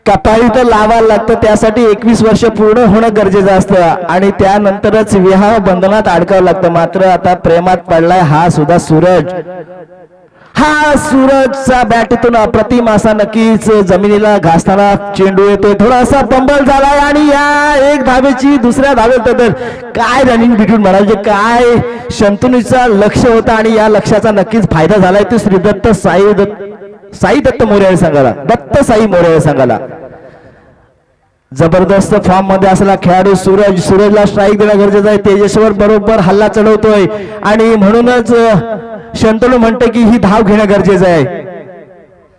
कपाळी तर लावायला लागतं, त्यासाठी 21 वर्ष पूर्ण होणं गरजेचं असतं आणि त्यानंतरच विवाह बंधनात अडकावं लागतं. मात्र आता प्रेमात पडलाय हा सुद्धा सूरज. हा सूरजचा बॅटीतून अप्रतिम असा नक्कीच जमिनीला घासताना चेंडू येतोय, थोडासा बंबल झालाय आणि या एक धावेची दुसऱ्या धावेत तर काय रनिंग बिटवीन म्हणाल, काय शंतनुचा लक्ष होता आणि या लक्षाचा नक्कीच फायदा झालाय. तो श्री दत्त साई दत्त मोरे संघाला, दत्त साई मोरे संघाला. जबरदस्त फॉर्म मध्ये असला खेळाडू सूरजला स्ट्राईक देणं गरजेचं आहे. तेजस्वर बरोबर हल्ला चढवतोय आणि म्हणूनच शंतनू म्हणते की ही धाव घेणं गरजेचं आहे.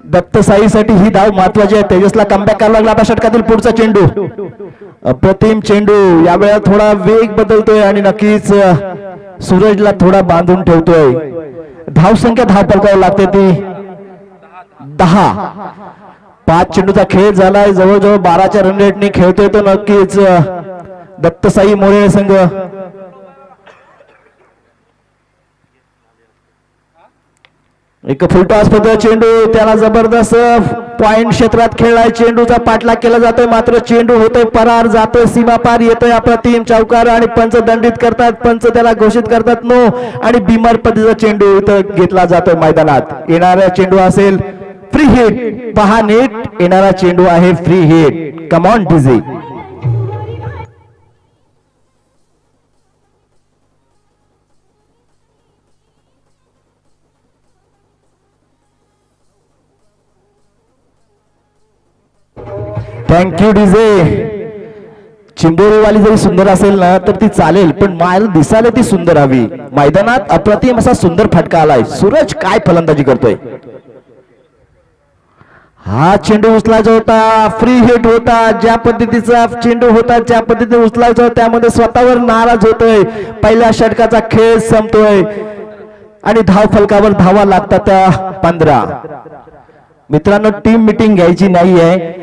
दत्त साईसाठी ही धाव महत्वाची आहे. तेजसला कमबॅक करावा लागला. आपल्या षटकातील पुढचा चेंडू, अप्रतिम चेंडू, यावेळेला थोडा वेग बदलतोय आणि नक्कीच सूरजला थोडा बांधून ठेवतोय. धाव संख्या धाव पलकावी लागते ती 10. 5 चेंडूचा खेळ झालाय, जवळजवळ 12च्या रन रेटने खेळतोय तो नक्कीच दत्तसाई मोरे संघ. एक फुलटॉस पद्धत चेंडू, त्याला जबरदस्त पॉइंट क्षेत्रात खेळलाय. चेंडूचा पाठलाग केला जातोय, मात्र चेंडू होतोय परार, जातोय सीमा पार, येतोय अप्रतिम चौकार आणि पंच दंडित करतात. पंच त्याला घोषित करतात नो आणि बिमार पद्धतीचा चेंडू इथं घेतला जातोय मैदानात. येणारा चेंडू असेल फ्री हिट. पहा नीट, येणारा चेंडू आहे free hit. Come on DJ. Thank you DJ. चिंबोरीवाली जरी सुंदर असेल ना तर ती चालेल, पण मायला दिसायला ती सुंदर हवी. मैदानात अप्रतिम असा सुंदर फटका आलाय. सूरज काय फलंदाजी करतोय. हा चेंडू उचलायचा होता, फ्री हिट होता. ज्या पद्धतीचा चेंडू होता ज्या पद्धतीने उचलायचा होता त्यामध्ये स्वतःवर नाराज होतोय. पहिल्या षटकाचा खेळ संपतोय आणि धाव फलकावर धावा लागतात त्या 15. मित्रांनो, टीम मीटिंग घ्यायची नाहीये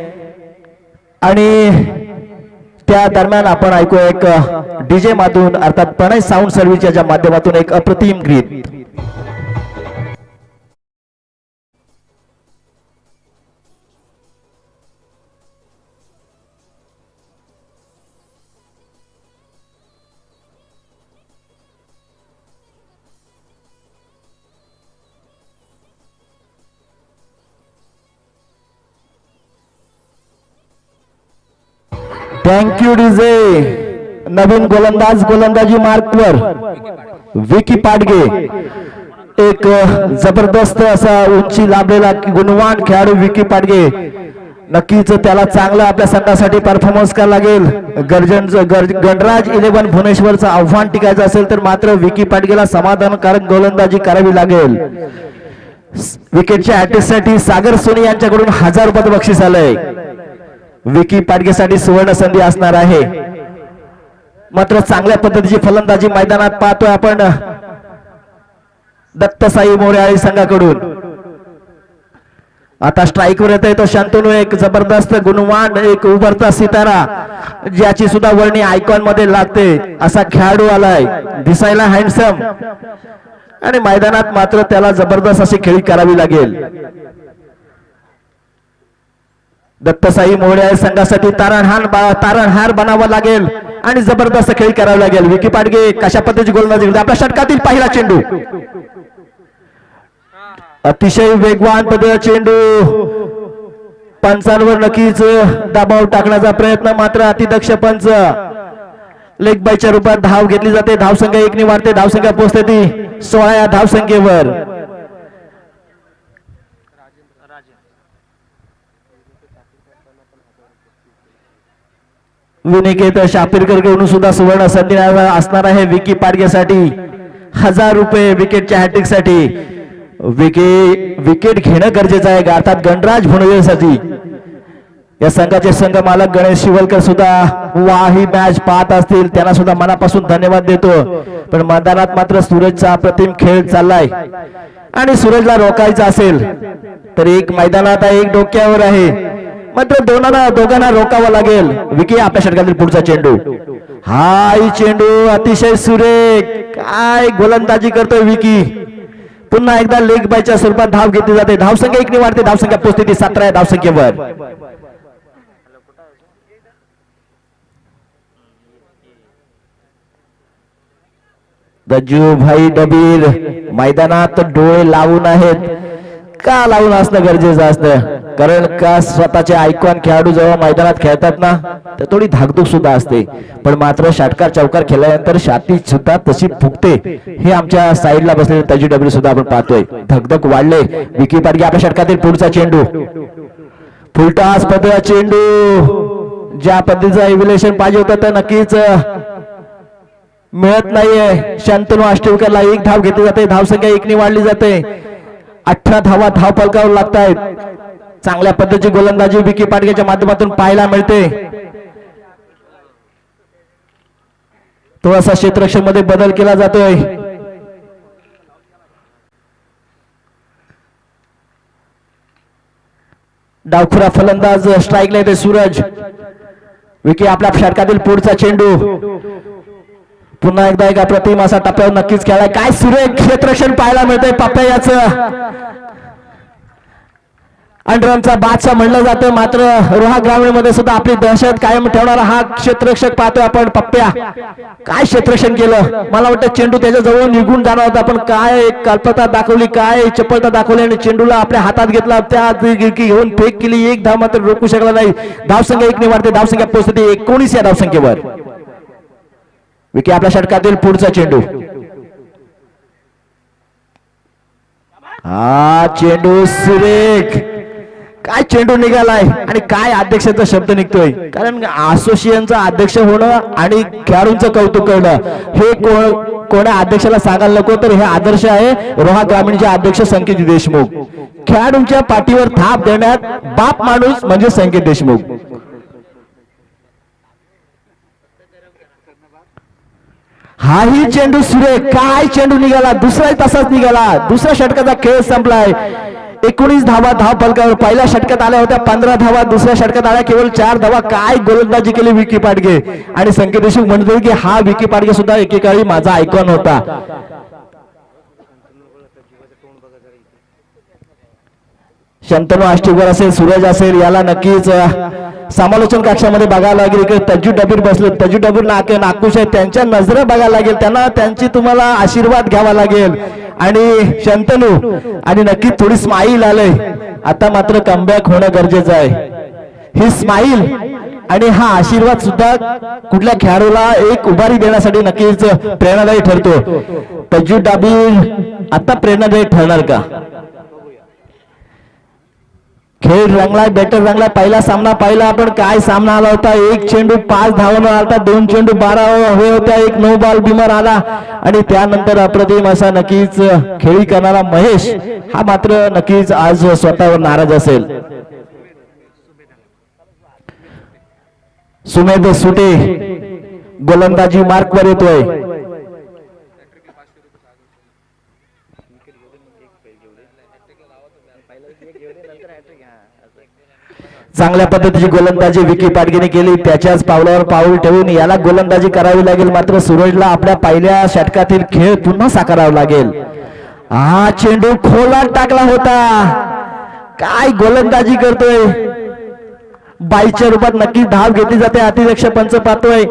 आणि त्या दरम्यान आपण ऐकू एक डीजे मधून अर्थात प्रणय साऊंड सर्व्हिसच्या माध्यमातून एक अप्रतिम गीत. Thank you DJ. नवीन गोलंदाजी मार्कवर विकी पाडगे, एक जबरदस्त असा उंची लाभलेला गुणवान खेळाडू विकी पाडगे. नक्कीच त्याला चांगलं आपल्या संघासाठी परफॉर्मन्स करायला लागेल. गणराज 11 भुवनेश्वरचं आव्हान टिकायचं असेल तर मात्र विकी पाडगेला समाधानकारक गोलंदाजी करावी लागेल. विकेटच्या अटॅकसाठी सागर सोनी यांच्याकडून 1000 रुपये बक्षीस आलंय. विकी पाडगेसाठी सुवर्ण संधी असणार आहे. मात्र चांगल्या पद्धतीची फलंदाजी मैदानात पाहतोय आपण दत्तसाई मोरे संघाकडून. आता स्ट्राईकवर येतोय तो शंतनू, एक जबरदस्त गुणवान, एक उभरता सितारा, ज्याची सुद्धा वर्णी आयकॉन मध्ये लागते असा खेळाडू आलाय. दिसायला हँडसम आणि मैदानात मात्र त्याला जबरदस्त अशी खेळी करावी लागेल. दत्तसाई मोरे संघासाठी तारणहार बनावा लागेल आणि जबरदस्त खेळी करावी लागेल. विकी पाडगे कशा पद्धतीची गोलंदाजी करतो. आपल्या षटकातील पहिला चेंडू, अतिशय वेगवान पद्धतीचा चेंडू, पंचांवर नक्कीच दबाव टाकण्याचा प्रयत्न, मात्र अतिदक्ष पंच. लेग बायच्या रूपात धाव घेतली जाते. धावसंख्या 1 ने वाढते. धावसंख्या पोहोचते ती 16 या धावसंख्येवर. विनिकेत शापिरकर कडून सुद्धा सुवर्ण संधी असणार आहे विकी पाडगेसाठी. 1000 रुपये विकेटच्या हॅट्रिक साठी. विकेट घेणं गरजेचं आहे अर्थात गणराज भुवनेश्वरसाठी. या संघाचे संघ मालक गणेश शिवलकर सुद्धा ही मॅच पाहत असतील, त्यांना सुद्धा मनापासून धन्यवाद देतो. पण मैदानात मात्र सूरजचा अप्रतिम खेळ चाललाय आणि सूरजला रोखायचं असेल तर एक मैदानात आहे, एक डोक्यावर आहे, मात्र दोघांना रोकावं लागेल. विकी आपल्या षटकातील पुढचा चेंडू, हाय चेंडू अतिशय सुरेख, काय गोलंदाजी करतोय विकी. पुन्हा एकदा लेग बायच्या स्वरूपात धाव घेतली जाते. धावसंख्या 1 ने वाढते. धावसंख्या पोहोचते ती 17 या धावसंख्येवर. दज्जू भाई डबीर मैदानात डोळे लावून आहेत. का लावून असणं गरजेचं असतं, कारण का स्वतःचे आयकॉन खेळाडू जेव्हा मैदानात खेळतात ना तर थोडी धाकधूक सुद्धा असते, पण मात्र षटकार चौकार खेळल्यानंतर छाती सुद्धा तशी फुगते. हे आमच्या साईडला बसलेले तज्जू डबीर सुद्धा आपण पाहतोय. धगधग वाढले. विकी पाडगे आपल्या षटकातील पुढचा चेंडू, फुलटास पद्धतीचा चेंडू, ज्या पद्धतीचं इव्हॅल्युएशन पाहिजे होतं तर नक्कीच मिळत नाहीये. शंतनू आष्टीवकरला एक धाव घेतली जाते, धावसंख्या 1 ने वाढली जाते. 18 धावा धाव फलकावर लागतायत. चांगल्या पद्धतीची गोलंदाजी विकी पाडगेच्या माध्यमातून पाहायला मिळते. थोडासा क्षेत्ररक्षण मध्ये बदल केला जातोय. डावखुरा फलंदाज स्ट्राईकला येते सूरज. विकी आपल्या षटकातील पुढचा चेंडू, पुन्हा एकदा एक अप्रतिम असा टप्प्यावर नक्कीच खेळाय. काय सुरेख क्षेत्ररक्षण पाहायला मिळतंय पप्प्या याचं. अंडरमचा बादशाह म्हणलं जातं, मात्र रोहा ग्रामीण मध्ये सुद्धा आपली दहशत कायम ठेवणारा हा क्षेत्ररक्षक पाहतोय आपण. पप्प्या काय क्षेत्ररक्षण केलं. मला वाटतं चेंडू त्याच्या जवळ निघून जाणार होता, पण काय कल्पना दाखवली, काय चपलता दाखवली आणि चेंडूला आपल्या हातात घेतला. त्या घेऊन फेक केली. एक धाव मात्र रोखू शकला नाही. धावसंख्या 1 ने वाढते. धावसंख्या पोहोचते 19 या धावसंख्येवर. विकी आपल्या षटकातील पुढचा चेंडू, हा चेंडू सुरेख. काय चेंडू निघालाय आणि काय अध्यक्षाचा शब्द निघतोय, कारण असोसिएशनचा अध्यक्ष होणं आणि खेळाडूंचं कौतुक करणं हे कोणा अध्यक्षाला सांगायला नको, तर हे आदर्श आहे रोहा ग्रामीणचे अध्यक्ष संकेत देशमुख. खेळाडूंच्या पाठीवर थाप देण्यात बाप माणूस म्हणजे संकेत देशमुख. हाही चेंडू सुरेख. काय चेंडू निघाला, दुसरा तासाच निघाला. दुसऱ्या षटकाचा खेळ संपलाय. 19 धावा धाव फलकावर. पहिल्या षटकात आल्या होत्या 15 धावा, दुसऱ्या षटकात आल्या केवळ 4 धावा. काय गोलंदाजी केली विकी पाडगे. आणि संकेत देशमुख म्हणतो की हा विकी पाडगे सुद्धा एकेकाळी माझा आयकॉन होता. शंतनू आष्टीवर असेल, सूरज असेल, याला नक्कीच समालोचन कक्षामध्ये बघायला लागेल. इकडे तज्जू डबीर बसले. तज्जू डबीर नाखुश आहेत, त्यांच्या नजरा बघायला लागेल. त्यांना त्यांची तुम्हाला आशीर्वाद घ्यावा लागेल. आणि शंतनू आणि नक्की थोडी स्माईल आलंय. आता मात्र कमबॅक होणं गरजेचं आहे. ही स्माईल आणि हा आशीर्वाद सुद्धा कुठल्या खेळाडूला एक उभारी देण्यासाठी नक्कीच प्रेरणादायी ठरतो. तज्जू डबीर आता प्रेरणादायी ठरणार का. खेळ रंगलाय, बॅटर रंगलाय. पहिला सामना पाहिला आपण, काय सामना आला होता. 1 चेंडू 5 धावांवर आला, 2 चेंडू 12 हवे होत्या, 1 नो बॉल बिमर आला आणि त्यानंतर अप्रतिम असा नक्कीच खेळी करणारा महेश हा मात्र नक्कीच आज स्वतःवर नाराज असेल. सुमेध सुटे गोलंदाजी मार्कवर येतोय. चांगल्या पद्धतीची गोलंदाजी विकी पाडगेने केली. त्याच्याच पावलावर पाऊल ठेवून याला गोलंदाजी करावी लागेल. मात्र सूरजला आपल्या पहिल्या षटकातील खेळ पुन्हा साकारावा लागेल. हा चेंडू खोलात टाकला होता. काय गोलंदाजी करतोय. बाईच्या रूपात नक्की धाव घेतली जाते. अतिदक्ष पंच पाहतोय.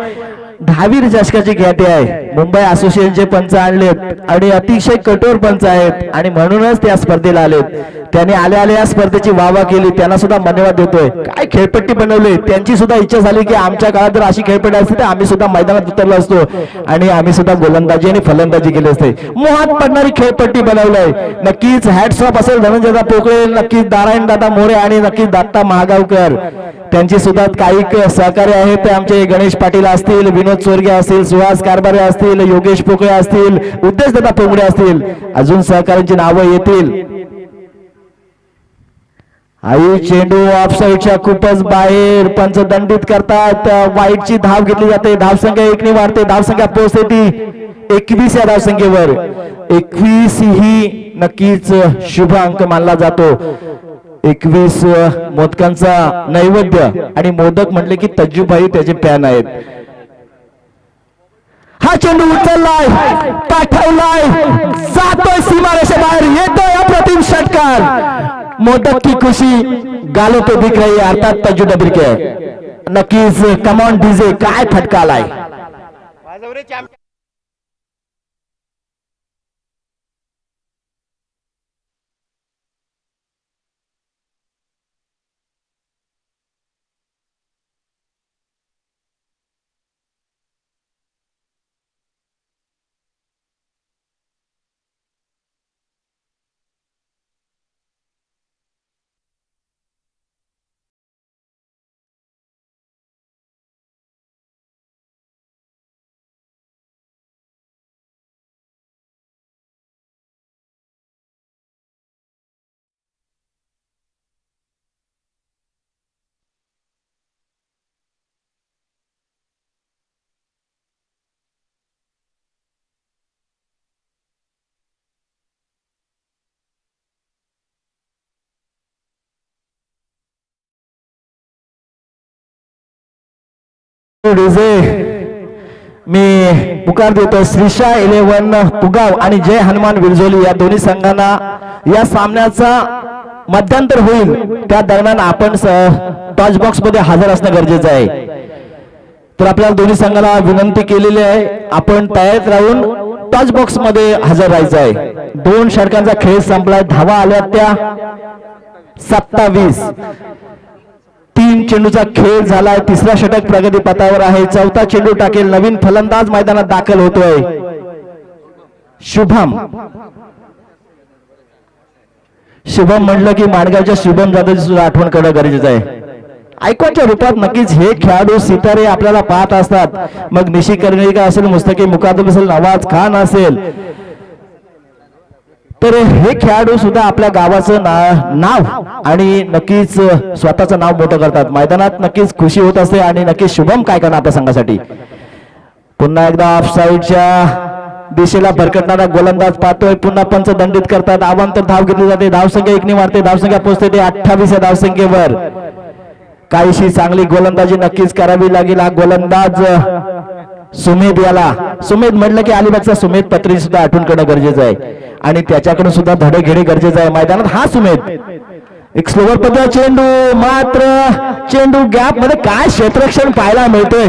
10वी चषकाची ख्याती आहे. मुंबई असोसिएशनचे पंच आणलेत आणि अतिशय कठोर पंच आहेत आणि म्हणूनच त्या स्पर्धेला आलेत. त्यांनी आल्या आल्या या स्पर्धेची वाहवा केली. त्यांना सुद्धा धन्यवाद देतोय. काय खेळपट्टी बनवली. त्यांची सुद्धा इच्छा झाली की आमच्या काळात जर अशी खेळपट्टी असते तर आम्ही सुद्धा मैदानात उतरलो असतो आणि आम्ही सुद्धा गोलंदाजी आणि फलंदाजी केली असते. मोहात पडणारी खेळपट्टी बनवलंय. नक्कीच हॅट्स ऑफ असेल धनंजयदा पोकळे, नक्कीच नारायण दादा मोरे आणि नक्कीच दत्ता महागावकर. त्यांची सुद्धा काही सहकार्य आहेत. ते आमचे गणेश पाटील असतील, विनोद चोरगे असतील, सुहास कारभारे असतील, योगेश पोकळे असतील, उद्देश दादा पोंगडे असतील, अजून सहकार्यांची नावं येतील. आई चेंडू ऑफसाईडच्या खूपच बाहेर. पंच दंडित करतात. वाईटची धाव घेतली जाते. धावसंख्या 1 ने वाढते. धावसंख्या पोहोचते ती 21 या धावसंख्येवर. 21 ही नक्कीच शुभ अंक मानला जातो. 21 मोदकांचा नैवेद्य आणि मोदक म्हटले की तज्जूभाई त्याचे फॅन आहेत. हा चेंडू उचललाय, पाठवलाय, जातोय सीमारेषे बाहेर, येतोय अप्रतिम षटकार. मोदक की खुशी गालों पे दिख रही है, अर्थात तज्जू डबीर के. नक्कीच कमॉन डीजे, काय फटका आलाय. डीजे मी पुकार देतो श्रीशा 11 पुगाव आणि जय हनुमान विरजोली या दोन्ही संघांना या सामन्याचा मध्यंतर होईल त्या दरम्यान आपण टॉच बॉक्स मध्ये हजर असणं गरजेचं आहे. तर आपल्याला दोन्ही संघाला विनंती केलेली आहे आपण तयारीत राहून टॉच बॉक्स मध्ये हजर राहायचं आहे. 2 षटकांचा खेळ संपलाय. धावा आल्या त्या 27. 3 चेंडूचा खेळ झालाय. तिसरा षटक प्रगती पथावर आहे. चौथा चेंडू टाकेल नवीन फलंदाज मैदानात दाखल होतोय शुभम. शुभम म्हटलं की माणगावच्या शुभम जाधवची सुद्धा आठवण करणं गरजेचं आहे. आयकॉनच्या रूपात नक्कीच हे खेळाडू सितारे आपल्याला पाहत असतात. मग निशी कर्णिका असेल, मुस्तकी मुकादम असेल, नवाज खान असेल, तर हे खेळाडू सुद्धा आपल्या गावाचं नाव आणि नक्कीच स्वतःचं नाव मोठं करतात. मैदानात नक्कीच खुशी होत असते आणि नक्कीच शुभम काय करणार आपल्या संघासाठी. पुन्हा एकदा ऑफ साईडच्या दिशेला भरकटणारा गोलंदाज पाहतोय. पुन्हा पंच दंडित करतात. अवांतर धाव घेतली जाते. धावसंख्या 1 वाढते. धावसंख्या पोहोचते ते 28 या धावसंख्येवर. काहीशी चांगली गोलंदाजी नक्कीच करावी लागेल. हा गोलंदाज सुमेध याला सुमेध म्हटलं की अलिबागचा सुमेध पत्री सुद्धा आठवण करणं गरजेचं आहे आणि त्याच्याकडून सुद्धा धडे घेणे गरजेचं आहे. मैदानात हा सुमेध एक स्लोवर पद्धत चेंडू मात्र चेंडू गॅप मध्ये काय क्षेत्ररक्षण पाहायला मिळतोय.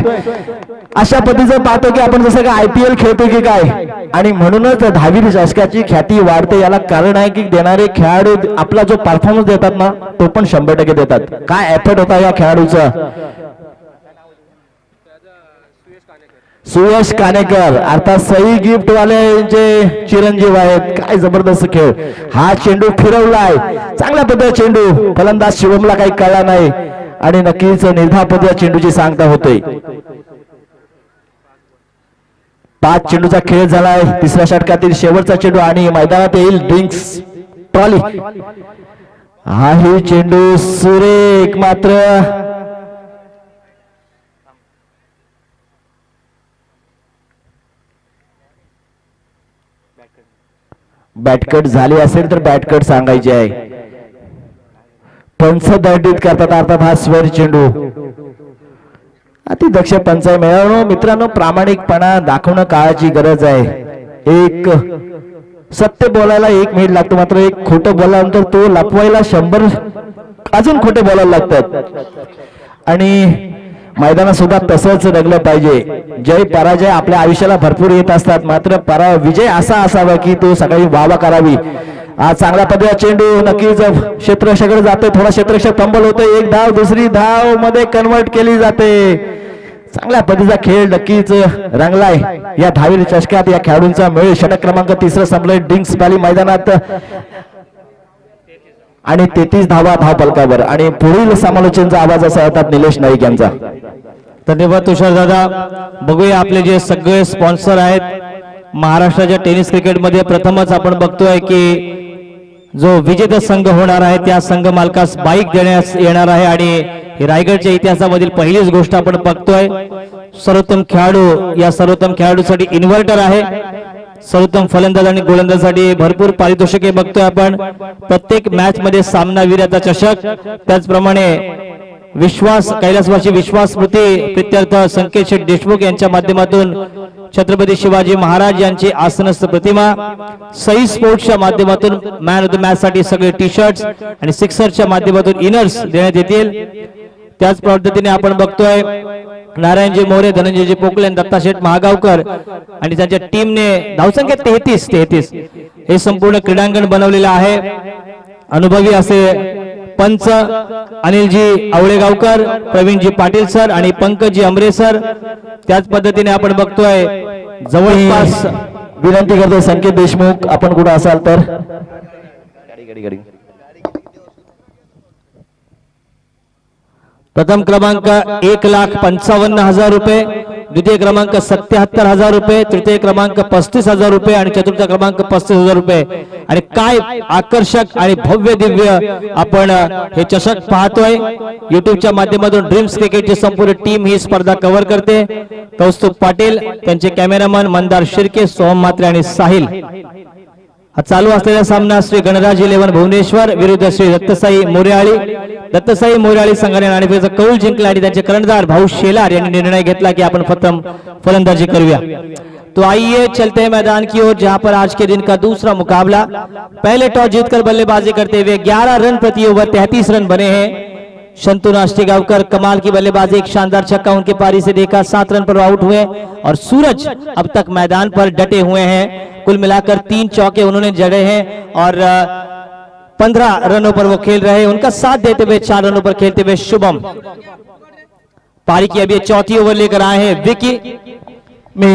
अशा पद्धतीचं पाहतो की आपण जसं काय IPL खेळतो की काय आणि म्हणूनच 10वी चषकाची ख्याती वाढते. याला कारण आहे की देणारे खेळाडू आपला जो परफॉर्मन्स देतात ना तो पण 100% देतात. काय एफर्ट होता या खेळाडूचा. सुयश कानेकर अर्थात सई गिफ्ट वाले जे चिरंजीव आहेत. काय जबरदस्त खेळ. हा चेंडू फिरवलाय चांगल्या पद्धतीचा चेंडू. फलंदाज शिवमला काही कळला नाही आणि नक्कीच निर्धाव पद्धतीच्या चेंडूची सांगता होते. 5 चेंडूचा खेळ झालाय. तिसऱ्या षटकातील शेवटचा चेंडू आणि मैदानात येईल ड्रिंक्स ट्रॉली. हा ही चेंडू सुरेख मात्र बॅटकट झाली असेल तर बॅटकट सांगायची आहे. पंच दंडित करतात अर्थात हा स्वर चेंडू. अति दक्ष पंच मिळवणं मित्रांनो. प्रामाणिकपणा दाखवणं काळाची गरज आहे. एक सत्य बोलायला 1 मिनिट लागतो मात्र एक खोटं बोलल्यानंतर तो लपवायला 100 अजून खोटे बोलायला लागतात आणि मैदानात सुद्धा तसंच रंगलं पाहिजे. जय पराजय आपल्या आयुष्याला भरपूर येत असतात मात्र विजय असा असावा की तो सकाळी वावा करावी. आज चांगल्या पद्धतीचा चेंडू नक्कीच क्षेत्ररक्षकाकडे जातोय. थोडा क्षेत्ररक्षक फंबल होतोय. 1 धाव दुसरी धाव मध्ये कन्वर्ट केली जाते. चांगल्या पद्धतीचा खेळ नक्कीच रंगलाय या 10वी चषकात. या खेळाडूंचा मेळ. षटक क्रमांक 3 संपलाय ड्रिंक्स पाली मैदानात आणि 33 धावा धाव फलकावर. आणि पुढील समालोचनचा आवाज असा होता निलेश नाईक यांचा. धन्यवाद तुषार दादा. बघूया आपले जे सगळे स्पॉन्सर आहेत. महाराष्ट्राच्या टेनिस क्रिकेटमध्ये प्रथमच आपण बघतोय की जो विजेता संघ होणार आहे त्या संघ मालकास बाईक देण्यास येणार आहे आणि रायगडच्या इतिहासामधील पहिलीच गोष्ट आपण बघतोय. सर्वोत्तम खेळाडू या सर्वोत्तम खेळाडूसाठी इन्व्हर्टर आहे. सर्वोत्तम फलंदाज आणि गोलंदाजासाठी भरपूर पारितोषिके बघतोय आपण. प्रत्येक मॅच मध्ये सामनावीराचा चषक. त्याचप्रमाणे विश्वास कैलासवासी विश्वास स्मृती प्रित्यर्थ संकेत शेठ देशमुख यांच्या माध्यमातून छत्रपती शिवाजी महाराज यांची आसनस्थ प्रतिमा. सई स्पोर्ट्सच्या माध्यमातून मॅन ऑफ द मॅच साठी सगळे टी शर्ट्स आणि सिक्सरच्या माध्यमातून इनर्स देण्यात येतील. त्याच पद्धतीने आपण बघतोय नारायणजी मोरे, धनंजयजी पोकले, दत्ता शेठ महागावकर आणि त्यांच्या टीमने धावसंख्या 33 हे संपूर्ण क्रीडांगण बनवलेलं आहे. अनुभवी असे पंच अनिलजी आवळेगावकर, प्रवीणजी पाटील सर आणि पंकजी अमरे सर. त्याच पद्धतीने आपण बघतोय जवळपास विनंती करतो संकेत देशमुख आपण कुठे असाल तर प्रथम क्रमांक 1,55,000 रुपये, द्वितीय क्रमांक 77,000 रुपये, तृतीय क्रमांक 35,000 रुपये आणि चतुर्थ क्रमांक 35,000 रुपये. आणि काय आकर्षक आणि भव्य दिव्य आपण हे चषक पाहतोय. युट्यूबच्या माध्यमातून ड्रीम्स क्रिकेटची संपूर्ण टीम ही स्पर्धा कव्हर करते. कौस्तुभ पाटील, त्यांचे कॅमेरामन मंदार शिर्के, सोहम म्हात्रे आणि साहिल. हा चालू असलेला सामना श्री गणराज 11 भुवनेश्वर विरुद्ध श्री दत्तसाई मोरयाळी. दत्तसाई मोरयाळी संघाने नाणेफेकीचा कौल जिंकला आणि त्यांचे कर्णधार भाऊ शेलार यांनी निर्णय घेतला कि अपन प्रथम फलंदाजी करूया. तो आइए चलते हैं मैदान की ओर, जहां पर आज के दिन का दूसरा मुकाबला. पहले टॉस जीतकर बल्लेबाजी करते हुए 11 रन प्रति ओवर 33 रन बने हैं. शंतनु आष्टीगावकर कमाल की बल्लेबाजी, एक शानदार छक्का उनके पारी से देखा, 7 रन पर आउट हुए. और सूरज अब तक मैदान पर डटे हुए हैं. कुल मिलाकर 3 चौके उन्होंने जड़े हैं और 15 रनों पर वो खेल रहे हैं. उनका साथ देते हुए 4 रनों पर खेलते हुए शुभम पारी की अभी चौथी ओवर लेकर आए हैं. विकी, मी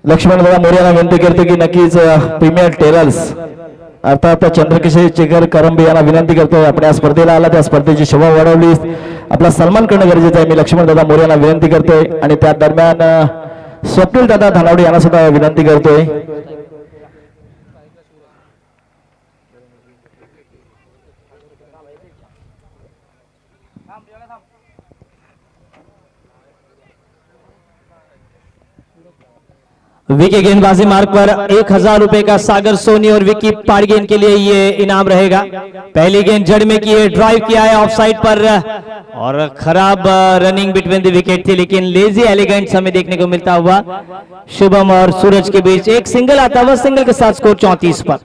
लक्ष्मण दादा मोरे यांना विनंती करतो की नक्कीच प्रीमियर टेलर्स अर्थात चंद्रकिशोर चेकर करंबे यांना विनंती करतो, आपण या स्पर्धेला आला त्या स्पर्धेची शोभा वाढवली, आपला सन्मान करणं गरजेचं आहे. मी लक्ष्मण दादा मोरे यांना विनंती करतोय आणि त्या दरम्यान स्वप्नील दादा धानावडे यांना सुद्धा विनंती करतोय. विकी गेंदबाजी मार्ग पर 1000 रुपए का सागर सोनी और विकी पाड़गे के लिए ये इनाम रहेगा. पहली गेंद जड़ में की है, ड्राइव किया है ऑफ साइड पर और खराब रनिंग बिटवीन द विकेट थी, लेकिन लेजी एलिगेंट्स हमें देखने को मिलता हुआ. शुभम और सूरज के बीच एक सिंगल आता हुआ, सिंगल के साथ स्कोर 34 पर.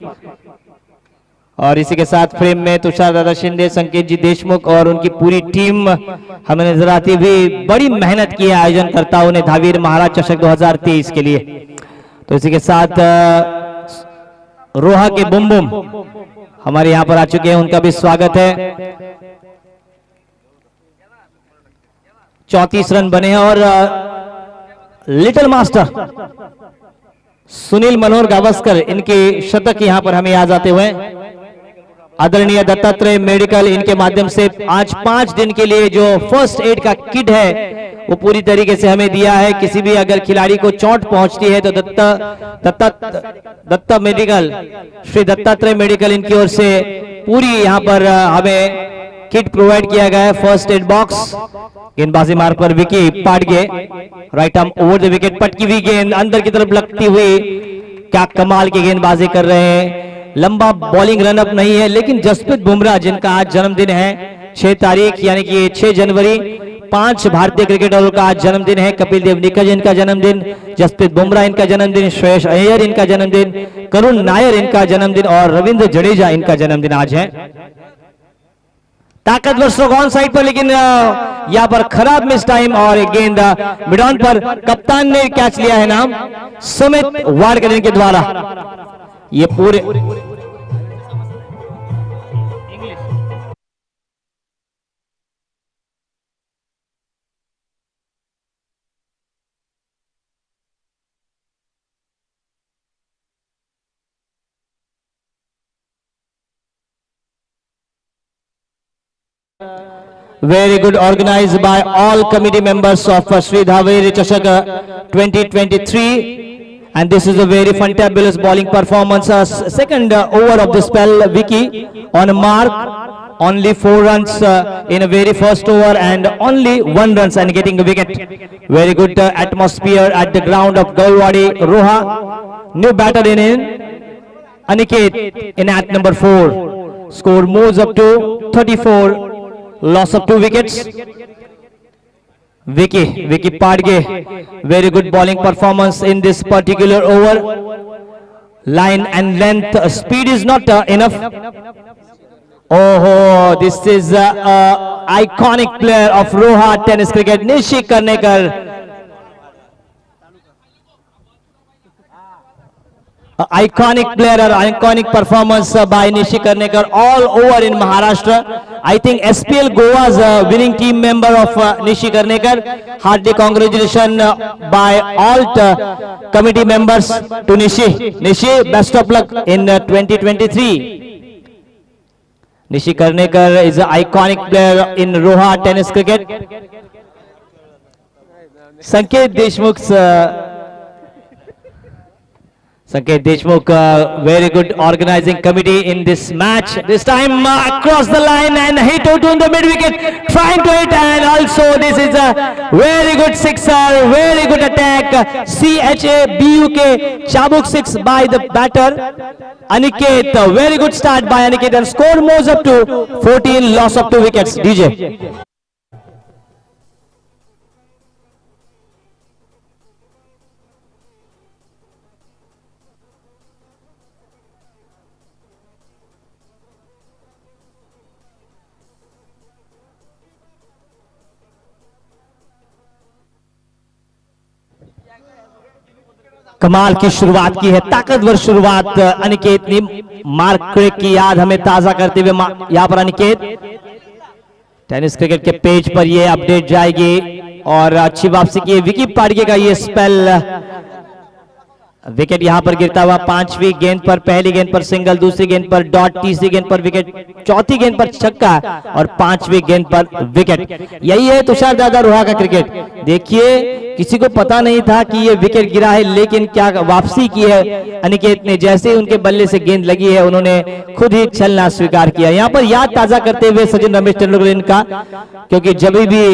और इसी के साथ फ्रेम में तुषार दादा शिंदे, संकेत जी देशमुख और उनकी पूरी टीम हमें नजर आती हुई. बड़ी मेहनत की है आयोजनकर्ताओं ने धावीर महाराज चषक 2023 के लिए. तो इसी के साथ रोहा के बुम बुम हमारे यहां पर आ चुके हैं, उनका भी स्वागत है. 34 रन बने हैं और लिटिल मास्टर सुनील मनोहर गावस्कर इनके शतक यहां पर हमें याद आते हुए. आदरणीय दत्तात्रेय मेडिकल इनके माध्यम से आज 5 दिन के लिए जो फर्स्ट एड का किट है वो पूरी तरीके से हमें दिया है. किसी भी अगर खिलाड़ी को चोट पहुंचती है तो दत्ता मेडिकल, श्री दत्तात्रेय मेडिकल इनकी ओर से पूरी यहां पर हमें किट प्रोवाइड किया गया है. First aid box. गेंदबाजी मार्ग पर Vicky Padge, right arm over the wicket, पटकी हुई गेंद अंदर की तरफ लगती हुई. क्या कमाल की गेंदबाजी कर रहे हैं. लंबा बॉलिंग रनअप नहीं है, लेकिन जसप्रीत बुमराह जिनका आज जन्मदिन है 6 तारीख यानी कि 6 जनवरी, 5 भारतीय क्रिकेटरों का आज जन्मदिन है. कपिल देव निकज इनका जन्मदिन, जसप्रीत बुमराह इनका जन्मदिन, श्रेयस अय्यर इनका जन्मदिन, करुण नायर इनका जन्मदिन और रविंद्र जडेजा इनका जन्मदिन आज है. ताकतवर स्ट्रोक ऑन साइड पर, लेकिन यहां पर खराब मिस टाइम और एक गेंद मिड ऑन पर. कप्तान ने कैच लिया है नाम सुमित वाडकर के द्वारा. ये पूरे very good, organized by all committee members of Shri Dhaveri Chashak 2023. And this is a very fantabulous bowling performance. Second over of the spell, Vicky on a mark, only 4 runs in a very first over and only 1 runs and getting a wicket. Very good atmosphere at the ground of Galwadi Roha. New batter in Aniket in at number 4. Score moves up to 34. Loss of 2 wickets. Vicky Padge, very good bowling performance in this particular over. Line and length, speed is not enough. Oh, this is iconic player of Roha tennis cricket, Nishi Karnekar. Iconic player or iconic performance by Nishi Karnekar all over in Maharashtra. I think SPL Goa's winning team member of Nishi Karnekar. Hearty congratulations by all committee members to Nishi. Nishi, best of luck in 2023. Nishi Karnekar is an iconic player in Roha tennis cricket. Sanket Deshmukh's Sanket Deshmukh, very good organizing committee in this match. This time across the line and hit out on the mid wicket, trying to hit, and also this is a very good sixer, very good attack. CHABUK Chabuk 6 by the batter Aniket. Very good start by Aniket and score moves up to 14, loss of 2 wickets. DJ. कमाल की शुरुआत की है, ताकतवर शुरुआत अनिकेत ने। Mark Craig की याद हमें ताजा करते हुए यहां पर अनिकेत टेनिस क्रिकेट के पेज पर ये अपडेट जाएगी और अच्छी वापसी की। विकी पाडगे का ये स्पेल, विकेट यहां पर गिरता हुआ 5वीं गेंद पर, पहली गेंद पर सिंगल, दूसरी गेंद पर डॉट, तीसरी गेंद पर विकेट, चौथी गेंद पर छक्का और 5वीं गेंद पर विकेट। यही है तुषार दादा रोहा का क्रिकेट। देखिए किसी को पता नहीं था कि ये विकेट गिरा है, लेकिन क्या वापसी की है अनिकेत ने। जैसे ही उनके बल्ले से गेंद लगी है उन्होंने खुद ही छलना स्वीकार किया। यहाँ पर याद ताजा करते हुए सचिन रमेश तेंदुलकर इनका, क्योंकि जब भी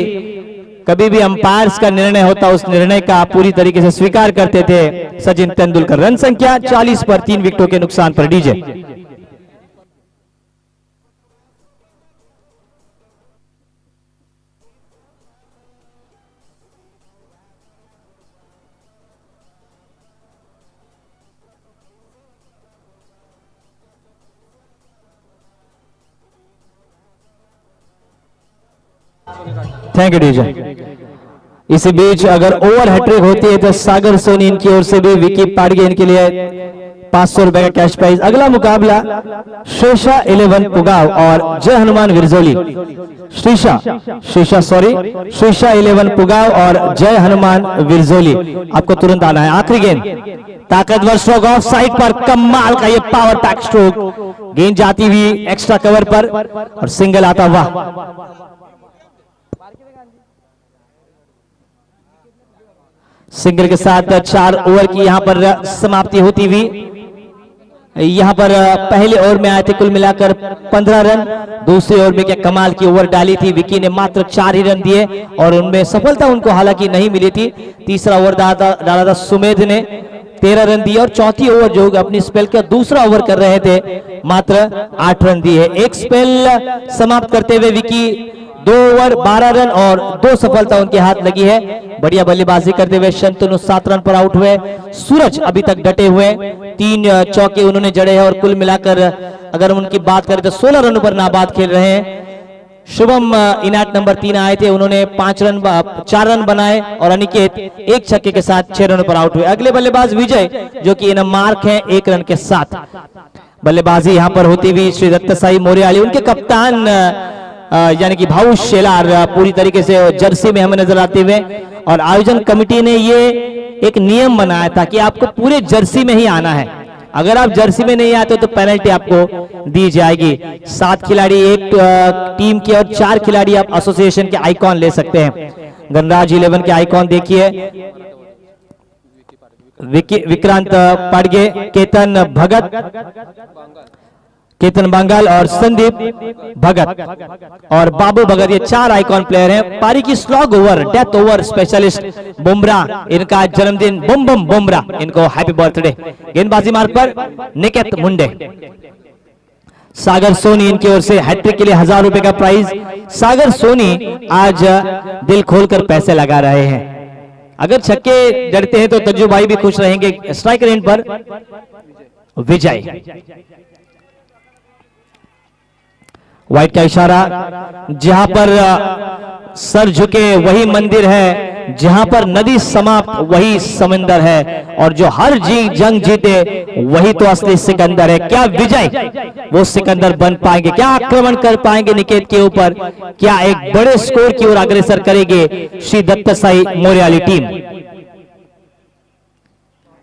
कभी भी अंपायर्स का निर्णय होता उस निर्णय का पूरी तरीके से स्वीकार करते थे सचिन तेंदुलकर। रन संख्या 40 पर 3 विकेटों के नुकसान पर। डीजे। Thank you DJ. इसी बीच अगर ओवर हैट्रिक होती है तो सागर सोनी इनकी ओर से भी विकी पाडगे इनके लिए 500 रुपए का कैश प्राइज। अगला मुकाबला श्रीशा 11 पुगाव और जय हनुमान विरजोली। श्रीशा 11 पुगाव और जय हनुमान विरजोली, आपको तुरंत आना है। आखिरी गेंद, ताकतवर स्ट्रोक ऑफ साइड पर, कमाल का ये पावर पैक स्ट्रोक, गेंद जाती हुई एक्स्ट्रा कवर पर और सिंगल आता हुआ। सिंगल के साथ 4 ओवर की यहां पर समाप्ति होती हुई। यहां पर पहले ओवर में आए थे कुल मिलाकर 15 रन, दूसरे ओवर में क्या कमाल की ओवर डाली थी। विकी ने मात्र 4 ही रन दिए और उनमें सफलता उनको हालांकि नहीं मिली थी। तीसरा ओवर डाला था सुमेध ने, 13 रन दिए और चौथी ओवर जो अपनी स्पेल का दूसरा ओवर कर रहे थे मात्र 8 रन दिए। एक स्पेल समाप्त करते हुए विकी 2 ओवर 12 रन और 2 सफलता उनके हाथ लगी है। बढ़िया बल्लेबाजी करते हुए शंतनु 7 रन पर आउट हुए। सूरज अभी तक डटे हुए, 3 चौके उन्होंने जड़े हैं और कुल मिलाकर अगर हम उनकी बात करें तो 16 रनों पर नाबाद खेल रहे हैं। शुभम इनाट नंबर 3 आए थे, उन्होंने 4 रन बनाए और अनिकेत 1 छक्के के साथ 6 रनों पर आउट हुए। अगले बल्लेबाज विजय जो कि इन मार्क हैं 1 रन के साथ। बल्लेबाजी यहां पर होती हुई श्री दत्त साई मोरियाली, उनके कप्तान यानी कि भाऊ शेलार पूरी तरीके से जर्सी में हमें नजर आते हुए। और आयोजन कमेटी ने ये एक नियम बनाया था कि आपको पूरे जर्सी में ही आना है। अगर आप जर्सी में नहीं आते तो पेनल्टी आपको दी जाएगी। 7 खिलाड़ी एक टीम के और 4 खिलाड़ी आप एसोसिएशन के आइकॉन ले सकते हैं। गणराज 11 के आइकॉन देखिए, विक्रांत पाडगे, केतन भगत, केतन बांगल और संदीप भगत और बाबू भगत, ये 4 आइकॉन प्लेयर हैं। पारी की slog over, death over specialist Bumrah, इनका जन्मदिन, बुम बुम बुमराह, इनको हैप्पी बर्थडे। गेंदबाजी मार्ग पर निकेत मुंडे। सागर सोनी इनकी ओर से हैट्रिक के लिए 1000 रुपए का प्राइज। सागर सोनी आज दिल खोलकर पैसे लगा रहे हैं। अगर छक्के जड़ते हैं तो तज्जू भाई भी खुश रहेंगे। स्ट्राइक रेंज पर विजय, व्हाइट का इशारा, जहां पर सर झुके वही मंदिर है, जहां पर नदी समाप्त वही समंदर है और जो हर जंग जीते वही तो असली सिकंदर है। क्या विजय वो सिकंदर बन पाएंगे? क्या आक्रमण कर पाएंगे निकेत के ऊपर? क्या एक बड़े स्कोर की ओर अग्रसर करेंगे श्री दत्त साई मोरियाली टीम?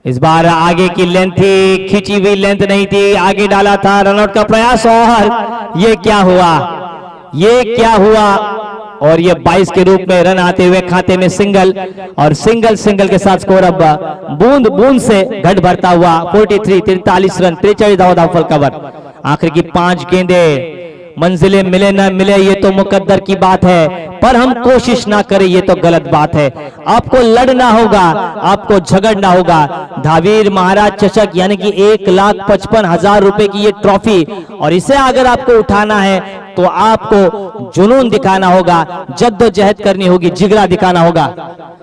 इस बार आगे की लेंथ थी, खींची हुई लेंथ नहीं थी, आगे डाला था, रनआउट का प्रयास और ये क्या हुआ? ये क्या हुआ? और ये 22 के रूप में रन आते हुए खाते में सिंगल, और सिंगल के साथ स्कोर अब बूंद बूंद से घट भरता हुआ 43 रन 43 दाव फल कवर। आखिर की 5 गेंदे, मंजिलें मिले न मिले ये तो मुकद्दर की बात है, पर हम कोशिश ना करें ये तो गलत बात है। आपको लड़ना होगा, आपको झगड़ना होगा। धावीर महाराज चषक यानी कि 1,55,000 रुपए की ये ट्रॉफी, और इसे अगर आपको उठाना है तो आपको जुनून दिखाना होगा, जद्दोजहद करनी होगी, जिगरा दिखाना होगा,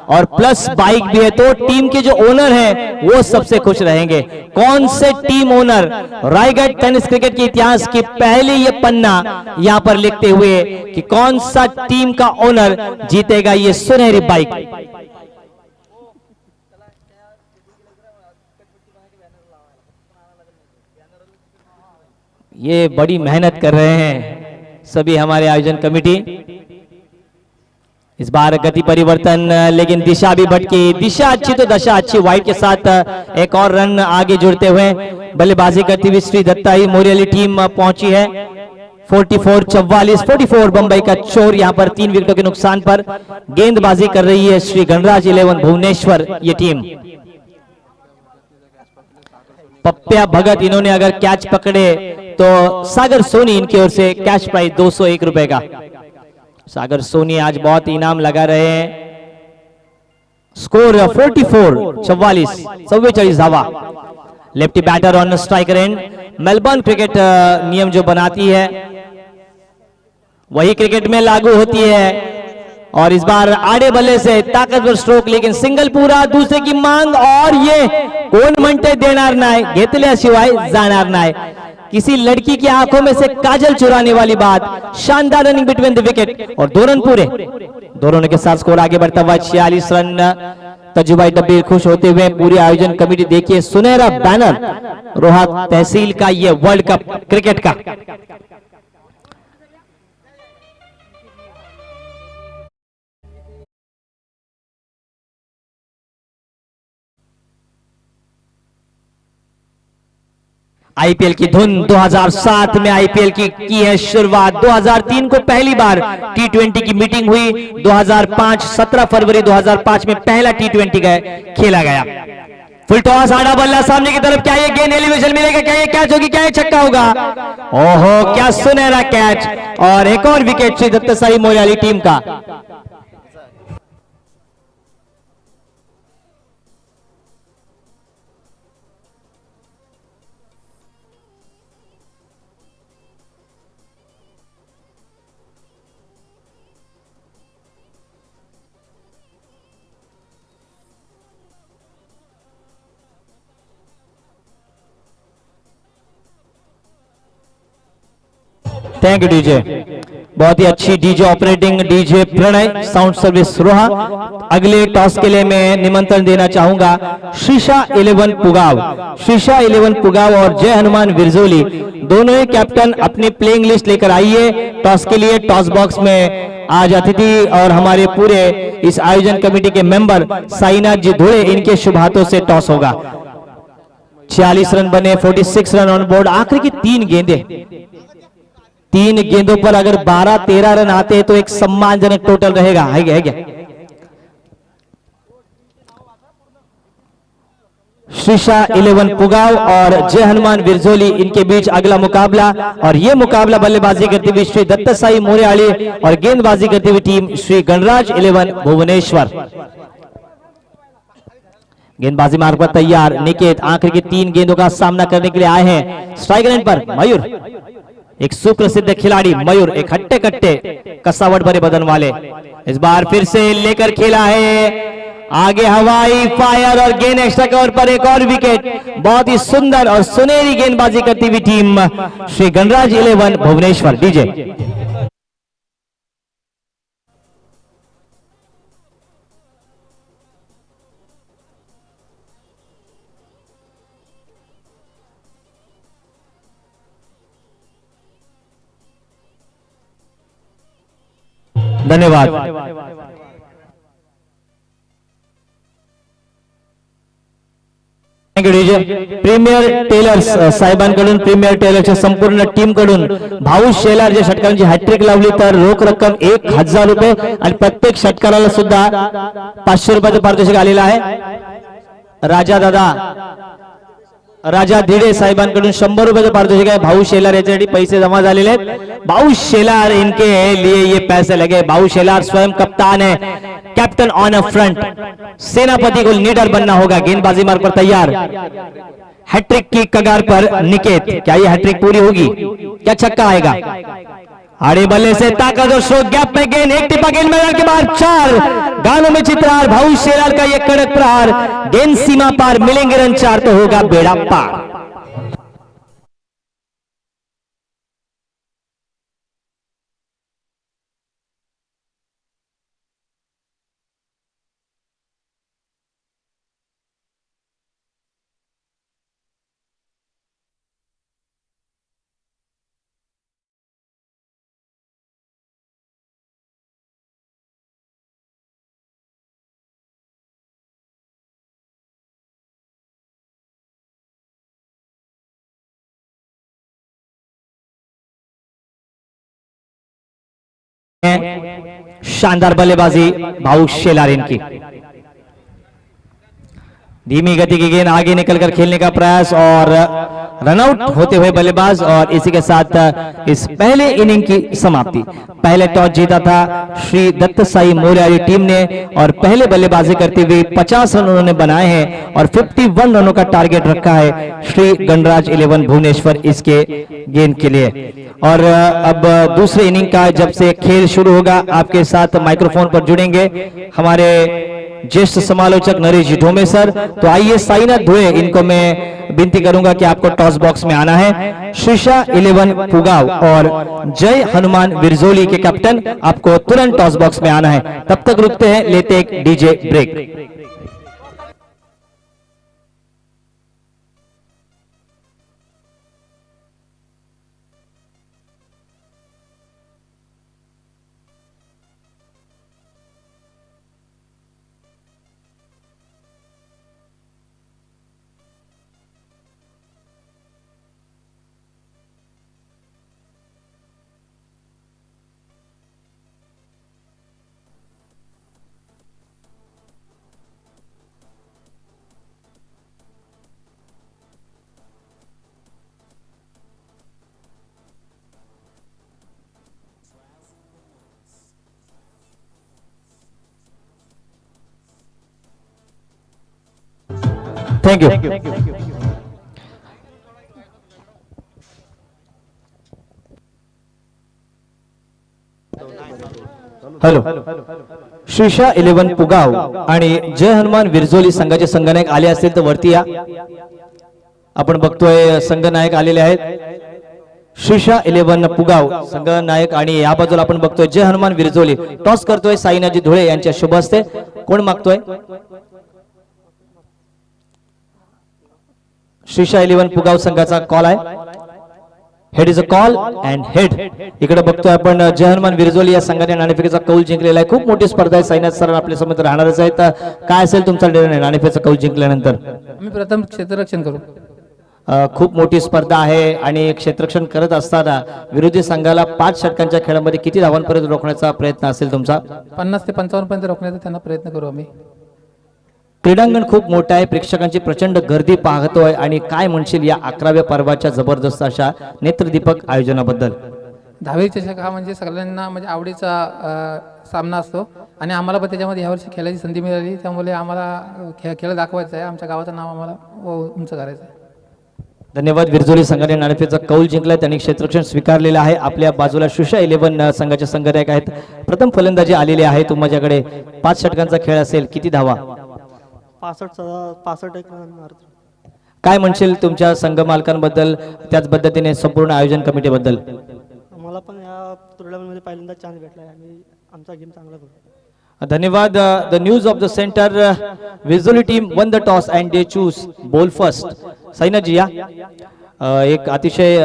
और प्लस बाइक भी है तो टीम के जो ओनर हैं वो सबसे खुश रहेंगे। कौन से team owner Raigad tennis cricket के इतिहास की पहली ये पन्ना यहां पर लिखते हुए कि कौन सा टीम का ओनर जीतेगा ये सुनहरी बाइक। ये बड़ी मेहनत कर रहे हैं सभी हमारे आयोजन कमेटी। इस बार गति परिवर्तन, लेकिन दिशा भी भटकी। दिशा अच्छी तो दशा अच्छी। वाइड के साथ एक और रन आगे जुड़ते हुए बल्लेबाजी करती हुई श्री दत्ता ही मोरियाली टीम पहुंची है। 44 बंबई का चोर यहां पर 3 विकेटों के नुकसान पर गेंदबाजी कर रही है श्री गणराज 11 भुवनेश्वर ये टीम। पप्पिया भगत इन्होंने अगर कैच पकड़े तो सागर सोनी इनकी ओर से कैश प्राइज 201 रुपए का। सागर सोनी आज बहुत इनाम लगा रहे हैं। स्कोर 44 धावा। Lefty batter on striker end. Melbourne cricket नियम जो बनाती है वही क्रिकेट में लागू होती है, और इस बार आड़े बल्ले से ताकतवर स्ट्रोक, लेकिन सिंगल पूरा, दूसरे की मांग, और ये कोण म्हणते देणार नाही, घेतल्याशिवाय जाणार नाही। किसी लड़की की आंखों में से काजल चुराने वाली बात। शानदार रनिंग बिटवीन द विकेट, और 2 रन पूरे। 2 रनों के साथ स्कोर आगे बढ़ता हुआ 46 रन। तजुभाई डब्बी खुश होते हुए पूरी आयोजन कमेटी। देखिए सुनहरा बैनर रोहा तहसील का, ये वर्ल्ड कप क्रिकेट का। आईपीएल की धुन 2007 में आईपीएल की है शुरुआत। 2003 को पहली बार टी20 की मीटिंग हुई। 2005 17 फरवरी 2005 में पहला टी20 खेला गया। फुल टॉस, आड़ा बल्ला सामने की तरफ। क्या ये गेंद एलिवेशन मिलेगा? क्या ये कैच होगी? क्या ये छक्का होगा? ओहो क्या सुनहरा कैच, और एक और विकेट श्री दत्त साई मोरियाली टीम का। थैंक यू डीजे, बहुत ही अच्छी डीजे ऑपरेटिंग डीजे प्रणय, साउंड सर्विस रोहा। अगले टॉस के लिए मैं निमंत्रण देना चाहूंगा शीशा 11 पुगाव। शीशा 11 पुगाव और जय हनुमान विरजोली दोनों ही कैप्टन अपनी प्लेइंग लिस्ट लेकर आइए टॉस के लिए। टॉस बॉक्स में आज अतिथि और हमारे पूरे इस आयोजन कमेटी के मेंबर साईनाथ जी धुले, इनके शुभ हाथों से टॉस होगा। 46 रन बने, 46 रन ऑन बोर्ड। आखिर की 3 गेंदें, 3 गेंदों पर अगर 12-13 रन आते हैं तो एक सम्मानजनक टोटल रहेगा। है क्या? शीशा 11 पुगाव और जय हनुमान विरजोली इनके बीच अगला मुकाबला, और यह मुकाबला बल्लेबाजी करती हुई श्री दत्त साई मोरियाली और गेंदबाजी करती हुई टीम श्री गणराज 11 भुवनेश्वर। गेंदबाजी मार्ग पर तैयार निकेत आखिर की 3 गेंदों का सामना करने के लिए आए हैं। स्ट्राइक रेंज पर मयूर, एक सुप्रसिद्ध खिलाड़ी मयूर, एक हट्टे कट्टे कसावट भरे बदन वाले, इस बार फिर से लेकर खेला है। आगे हवाई फायर और गेंद एक्स्ट्रा कवर पर एक और विकेट। बहुत ही सुंदर और सुनहरी गेंदबाजी करती हुई टीम श्री गणराज 11 भुवनेश्वर। डीजे धन्यवाद। प्रीमियर टेलर्स साहेबांकडून, प्रीमियर टेलरच्या संपूर्ण टीम कडून भाऊ शेलार जे षटकारांची हॅट्रिक लावली तर रोख रक्कम 1000 रुपये आणि प्रत्येक षटकाराला सुद्धा 500 रुपयाचं पारितोषिक आलेलं आहे. राजा धिडे साहेबांकडून 100 रुपयाचं पारितोषिक आहे. भाऊ शेलार याच्यासाठी पैसे जमा झालेले आहेत. भाऊ शेलार इनके लिए ये पैसे लगे. भाऊ शेलार स्वयं कप्तान है, कैप्टन ऑन अ फ्रंट. सेनापति को लीडर बनना होगा. गेंदबाजी मार्ग पर तैयार. हैट्रिक की कगार पर निकेत. क्या ये हैट्रिक पूरी होगी? क्या छक्का आएगा? आड़े बल्ले से ताकत और शोक, गैप में गेंद, एक टिपा गेंद मैदान के बाहर, 4 गानों में चित्रार. भाऊ शेलार का ये कड़क प्रहार, गेंद सीमा पार, मिलेंगे रन 4 तो होगा बेड़ा पार. शानदार बल्लेबाजी भाऊ शेलार इनकी. धीमी गति की गेंद आगे निकलकर खेलने का प्रयास और रनआउट होते हुए बल्लेबाज, और इसी के साथ इस पहले इनिंग की समाप्ति. पहले टॉस जीता था श्री दत्त साई मोरियारी टीम ने और पहले बल्लेबाजी करते हुए 50 रन उन्होंने बनाए हैं और 51 रनों का टारगेट रखा है श्री गणराज 11 भुवनेश्वर इसके गेंद के लिए. और अब दूसरे इनिंग का जब से खेल शुरू होगा आपके साथ माइक्रोफोन पर जुड़ेंगे हमारे ज्येष्ठ समालोचक नरेश ढोमे सर. तो आइए साईनाथ धुए, इनको मैं विनती करूंगा कि आपको टॉस बॉक्स में आना है. शीशा 11 पुगाव और जय हनुमान विरजोली के कैप्टन, आपको तुरंत टॉस बॉक्स में आना है. तब तक रुकते हैं, लेते एक DJ break. Thank you. Hello. शीशा 11 पुगाव आणि जय हनुमान विरजोली संघाचे संघनायक आले असतील तर वरती या. आपण बघतोय संघनायक आलेले आहेत. शीशा 11 पुगाव संघनायक आणि या बाजूला आपण बघतोय जय हनुमान विरजोली. टॉस करतोय साईनाथजी धुळे यांच्या शुभ हस्ते. कोण मागतोय? शीशा 11 पुगाव संघाचा कॉल आहे. Head is a call and head. इकडे बघतोय आपण जय हनुमान विरजोली या संघाने नाणेफेकीचा कौल जिंकलेला आहे. खूप मोठी स्पर्धा आहे. साईनाथ सर आपल्या समोर राहणारच आहेत. काय असेल तुमचा निर्णय नाणेफेकीचा कौल जिंकल्यानंतर? आम्ही प्रथम क्षेत्ररक्षण करू. खूप मोठी स्पर्धा आहे आणि क्षेत्ररक्षण करत असताना विरोधी संघाला 5 षटकांच्या खेळामध्ये किती धावांपर्यंत रोखण्याचा प्रयत्न असेल तुमचा? 50 ते 55 पर्यंत रोखण्याचा त्यांना प्रयत्न करू आम्ही. क्रीडांगण खूप मोठं आहे, प्रेक्षकांची प्रचंड गर्दी पाहतोय आणि काय म्हणशील या 11व्या पर्वाच्या जबरदस्त अशा नेत्रदीपक आयोजनाबद्दल? दहावी चषक हा म्हणजे सगळ्यांना म्हणजे आवडीचा सामना असतो आणि आम्हाला पण त्याच्यामध्ये यावर्षी खेळायची संधी मिळाली, त्यामुळे आम्हाला खेळ दाखवायचा आहे. आमच्या गावाचं नाव आम्हाला उंच करायचं आहे. धन्यवाद. विरजोली संघाने नाणेफेकीचा कौल जिंकला, त्यांनी क्षेत्ररक्षण स्वीकारलेलं आहे. आपल्या बाजूला शीशा 11 संघाचे संघनायक आहेत. प्रथम फलंदाजी आलेली आहे. तुमच्याकडे 5 षटकांचा खेळ असेल, किती धावा? 65 काय म्हणशील तुमच्या संघ मालकांबद्दल, त्याच पद्धतीने संपूर्ण आयोजन कमिटीबद्दल? आम्हाला पण या टुर्नामेंटमध्ये पहिल्यांदा चान्स भेटला आहे. आम्ही आमचा गेम चांगला करू. धन्यवाद. The news of the centre, Virjoli team won the toss and they choose ball first. Sainathji या. एक अतिशय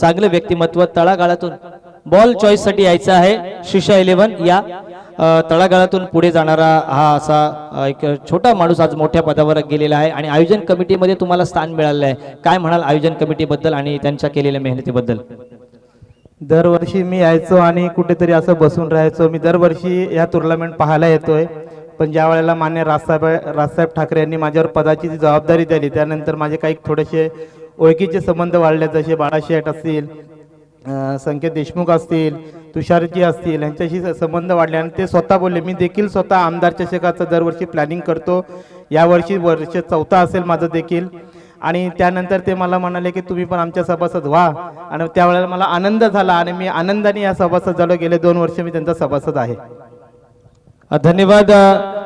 चांगलं व्यक्तिमत्व तळागाळातून बॉल चॉईस साठी यायचं आहे. शीशा 11 या. तळागाळातून पुढे जाणारा हा असा एक छोटा माणूस आज मोठ्या पदावर गेलेला आहे आणि आयोजन कमिटीमध्ये तुम्हाला स्थान मिळालेलं आहे. काय म्हणाल आयोजन कमिटीबद्दल आणि त्यांच्या केलेल्या मेहनतीबद्दल? दरवर्षी मी यायचो आणि कुठेतरी असं बसून राहायचो. मी दरवर्षी या टुर्नामेंट पाहायला येतोय, पण ज्या वेळेला मान्य राजसाहेब ठाकरे यांनी माझ्यावर पदाची जी जबाबदारी दिली त्यानंतर माझे काही थोडेसे ओळखीचे संबंध वाढले, जसे बाळाशेठ असतील, संकेत देशमुख असतील, तुषारजी असतील, यांच्याशी संबंध वाढले आणि ते स्वतः बोलले. मी देखील स्वतः आमदार चषकाचं दरवर्षी प्लॅनिंग करतो, यावर्षी वर्ष 4था असेल माझं देखील. आणि त्यानंतर ते मला म्हणाले की तुम्ही पण आमच्या सभासद व्हा, आणि त्यावेळेला मला आनंद झाला आणि मी आनंदाने या सभासद झालो. गेले 2 वर्ष मी त्यांचा सभासद आहे. धन्यवाद.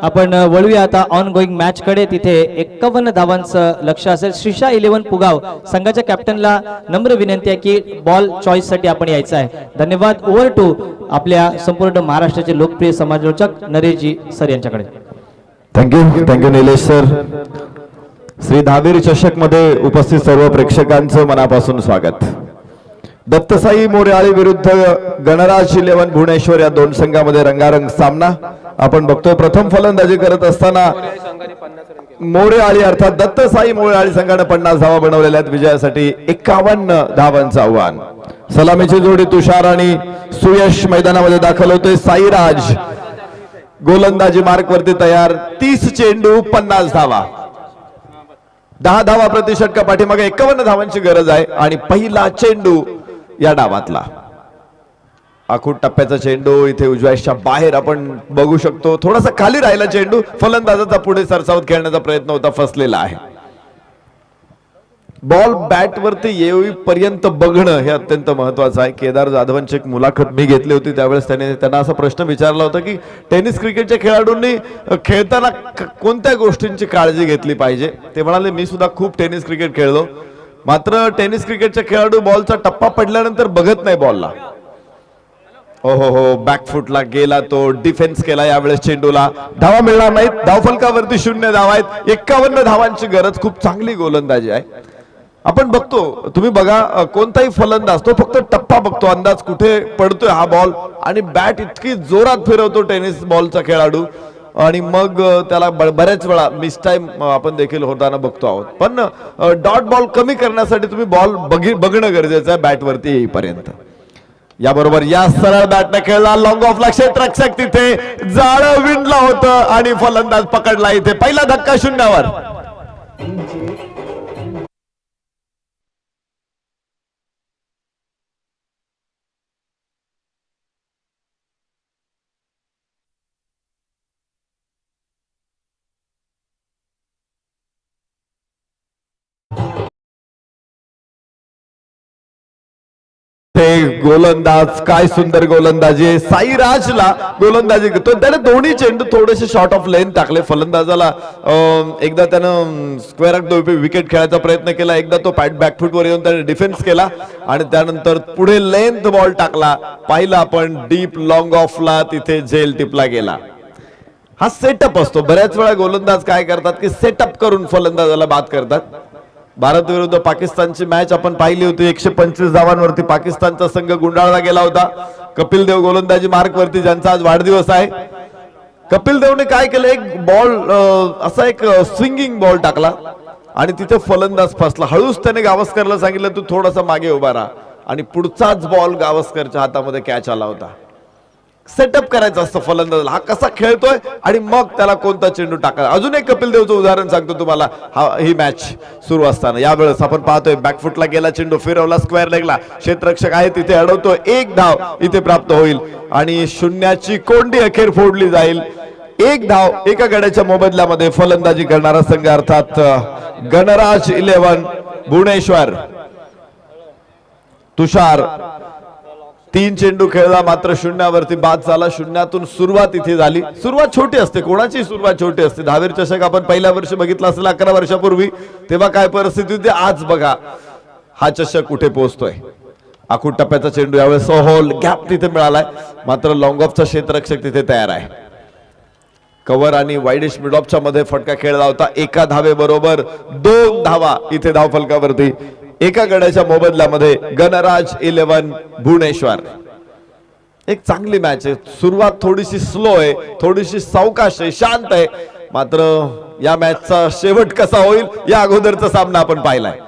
आपण वळूया आता ऑन गोईंग मॅच कडे. तिथे 51 धावांचं लक्ष असेल. श्रीशा 11 पुगाव संघाच्या कॅप्टनला नम्र विनंती आहे की बॉल चॉईस साठी आपण यायचं आहे. धन्यवाद. ओव्हर टू आपल्या संपूर्ण महाराष्ट्राचे लोकप्रिय समालोचक नरेशजी सर यांच्याकडे. Thank you Nilesh sir. श्री दहावीर चषक मध्ये उपस्थित सर्व प्रेक्षकांचं मनापासून स्वागत. दत्तसाई मोरेआळी विरुद्ध गणराज 11 भुवनेश्वर या 2 संघामध्ये रंगारंग सामना आपण बघतोय. प्रथम फलंदाजी करत असताना मोरेआळी अर्थात दत्तसाई मोरेआळी संघाने 50 धावा बनवलेल्या आहेत. विजयासाठी 51 धावांचं आव्हान. सलामीची जोडी तुषार आणि सुयश मैदानामध्ये दाखल होते. साईराज गोलंदाजी मार्क वरती तयार. 30 चेंडू 50 धावा. 10 धावा प्रति षटका पाठीमागे 51 धावांची गरज आहे आणि पहिला चेंडू या डावातला. आखूड टप्प्याचा चेंडू इथे उजव्याच्या बाहेर आपण बघू शकतो. थोडासा खाली राहिला चेंडू. फलंदाजाचा पुढे सरसावत खेळण्याचा प्रयत्न होता, फसलेला आहे. बॉल बॅट वरती येईपर्यंत बघणं हे अत्यंत महत्वाचं आहे. केदार जाधवांची एक मुलाखत मी घेतली होती, त्यावेळेस त्यांना असा प्रश्न विचारला होता की टेनिस क्रिकेटच्या खेळाडूंनी खेळताना कोणत्या गोष्टींची काळजी घेतली पाहिजे. ते म्हणाले मी सुद्धा खूप टेनिस क्रिकेट खेळलो, मात्र टेनिस क्रिकेटचे खेळाडू बॉलचा टप्पा पडल्यानंतर बघत नाही बॉलला. हो बॅकफुटला गेला तो. डिफेन्स केला यावेळेस चेंडूला. धावा मिळणार नाहीत. धावफलकावरती 0 धावा आहेत. 51 धावांची गरज. खूप चांगली गोलंदाजी आहे. आपण बघतो, तुम्ही बघा कोणताही फलंदाज तो फक्त टप्पा बघतो, अंदाज कुठे पडतोय हा बॉल, आणि बॅट इतकी जोरात फिरवतो टेनिस बॉलचा खेळाडू, आणि मग त्याला बऱ्याच वेळा मिस टाइम आपण देखील होताना बघतो आहोत. पण डॉट बॉल कमी करण्यासाठी तुम्ही बॉल बघणं गरजेचं आहे बॅट वरती येईपर्यंत. याबरोबर या सरळ बॅटने खेळला. लॉंग ऑफला क्षेत्ररक्षक तिथे जाळं विणलं होतं आणि फलंदाज पकडला. इथे पहिला धक्का 0वर. गोलंदाज काय सुंदर गोलंदाजी. साईराजला गोलंदाजी करतो. त्याने दोन्ही चेंडू थोडेसे शॉर्ट ऑफ लेन टाकले. फलंदाजाला एकदा त्यानं स्क्वेअर विकेट खेळायचा प्रयत्न केला, एकदा तो बॅकफुट वर येऊन त्याने डिफेन्स केला आणि त्यानंतर पुढे लेंथ बॉल टाकला. पाहिला आपण डीप लॉंग ऑफला तिथे झेल टिपला गेला. हा सेटअप असतो. बऱ्याच वेळा गोलंदाज काय करतात की सेटअप करून फलंदाजाला बाद करतात. भारत विरुद्ध पाकिस्तानची मॅच आपण पाहिली होती. 125 धावांवरती पाकिस्तानचा संघ गुंडाळला गेला होता. कपिल देव गोलंदाजी मार्क वरती, ज्यांचा आज वाढदिवस आहे. कपिल देवने काय केलं, एक बॉल असा एक स्विंगिंग बॉल टाकला आणि तिथे फलंदाज फसला. हळूच त्याने गावस्करला सांगितलं तू थोडासा मागे उभा राहा, आणि पुढचाच बॉल गावस्करच्या हातामध्ये कॅच आला होता. सेटअप करायचं असतं फलंदाजाला, हा कसा खेळतोय आणि मग त्याला कोणता चेंडू टाकायचा. अजून एक कपिल देवचं उदाहरण सांगतो तुम्हाला. ही मॅच सुरू असताना यावेळेस आपण पाहतोय बॅकफुटला गेला चेंडू, फिरवला स्क्वेअर लेगला, क्षेत्ररक्षक आहे तिथे अडवतो. 1 धाव इथे प्राप्त होईल आणि 0ची कोंडी अखेर फोडली जाईल. 1 धाव एका गड्याच्या मोबदल्यामध्ये फलंदाजी करणारा संघ अर्थात गणराज 11 भुवनेश्वर. तुषार 3 चेंडू खेळला, मात्र 0वरती बाद झाला. 0तून सुरुवात इथे झाली. सुरुवात छोटी असते, कोणाची सुरुवात छोटी असते. दहावीर चषक आपण पहिल्या वर्षी बघितला असेल 11 वर्षापूर्वी, तेव्हा काय परिस्थिती होती. आज बघा हा चषक कुठे पोहोचतोय. आखूड टप्प्याचा चेंडू यावेळेस होल गॅप तिथे मिळालाय, मात्र लॉंग ऑफचा क्षेत्ररक्षक तिथे तयार आहे. कव्हर आणि वाईडिश मिड ऑफच्या मध्ये फटका खेळला होता. 1 धावेबरोबर 2 धावा इथे धावफलकावरती. एका गड्याच्या मोबदल्यामध्ये गणराज 11 भुवनेश्वर. एक चांगली मॅच आहे. सुरुवात थोडीशी स्लो आहे, थोडीशी सावकाश आहे, शांत आहे. मात्र या मॅचचा शेवट कसा होईल या अगोदरचा सामना आपण पाहिलाय.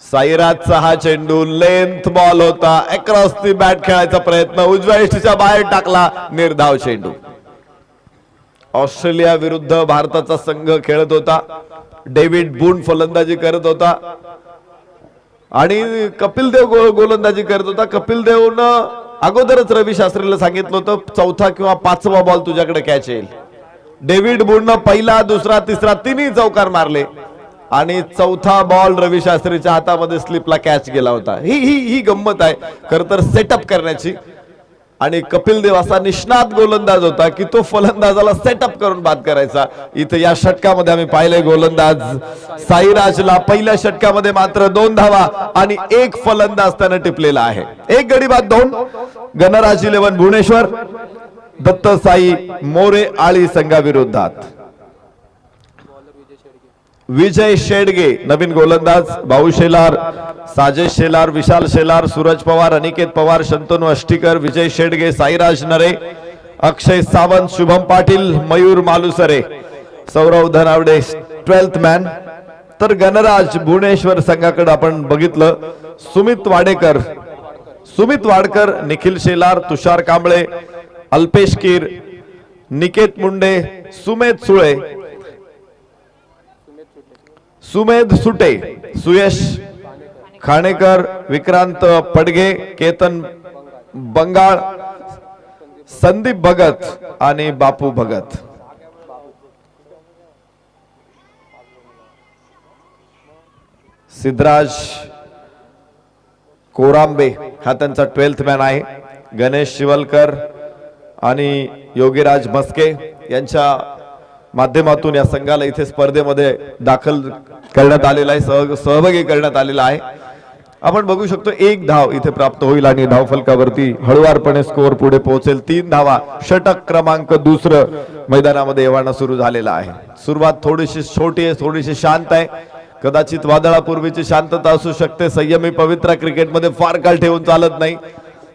साईराजचा हा चेंडू लेंथ बॉल होता, अक्रॉस दी बॅट खेळायचा प्रयत्न, उजव्या इष्टीच्या बाहेर टाकला, निर्धाव चेंडू. ऑस्ट्रेलिया विरुद्ध भारताचा संघ खेळत होता. डेव्हिड बून फलंदाजी करत होता आणि कपिल देव गोलंदाजी करत होता. कपिल देवनं अगोदरच रवी शास्त्रीला सांगितलं होतं चौथा किंवा पाचवा बॉल तुझ्याकडे कॅच येईल. डेव्हिड बूननं पहिला, दुसरा, तिसरा तिन्ही चौकार मारले आणि चौथा बॉल रवी शास्त्रीच्या हातामध्ये स्लिपला कॅच गेला होता. ही गंमत आहे खर तर सेटअप करण्याची. आणि कपिल देव असा निष्णात गोलंदाज होता की तो फलंदाजाला सेटअप करून बाद करायचा. इथे या षटकामध्ये आम्ही पाहिले गोलंदाज साईराजला पहिल्या षटकामध्ये मात्र 2 धावा आणि 1 फलंदाज त्याने टिपलेला आहे. 1 गडी बाद 2. गणराज 11 भुवनेश्वर दत्त साई मोरे आळी संघाविरोधात. विजय शेडगे नवीन गोलंदाज, भाऊ शेलार, साजेश शेलार, विशाल शेलार, सूरज पवार, अनिकेत पवार, शंतनू अष्टीकर, विजय शेडगे, साईराज नरे, अक्षय सावंत, शुभम पाटील, मयूर मालुसरे, सौरव धनावडे 12th मॅन. तर गणराज भुवनेश्वर संघाकडे आपण बघितलं सुमित वाडकर, निखिल शेलार, तुषार कांबळे, अल्पेश कीर, निकेत मुंडे, सुमेध सुटे, सुयश खाणेकर, विक्रांत पडगे, केतन बंगाळ, संदीप भगत आणि बापू भगत. सिद्धराज कोरांबे हा त्यांचा 12th मॅन आहे. गणेश शिवलकर आणि योगीराज मस्के यांच्या माध्यमातून या संघाला इथे स्पर्धेमध्ये दाखल करण्यात आलेला आहे, सहभागी करण्यात आलेला आहे. आपण बघू शकतो 1 धाव इथे प्राप्त होईल आणि धावफलकावरती हळुवारपणे स्कोअर पुढे पोहोचेल. 3 धावा. षटक क्रमांक 2 मैदानामध्ये येवाना सुरू झालेला आहे. सुरुवात थोडीशी छोटी आहे, थोडीशी शांत आहे. कदाचित वादळापूर्वीची शांतता असू शकते. संयमी पवित्रा क्रिकेटमध्ये फार काळ ठेवून चालत नाही.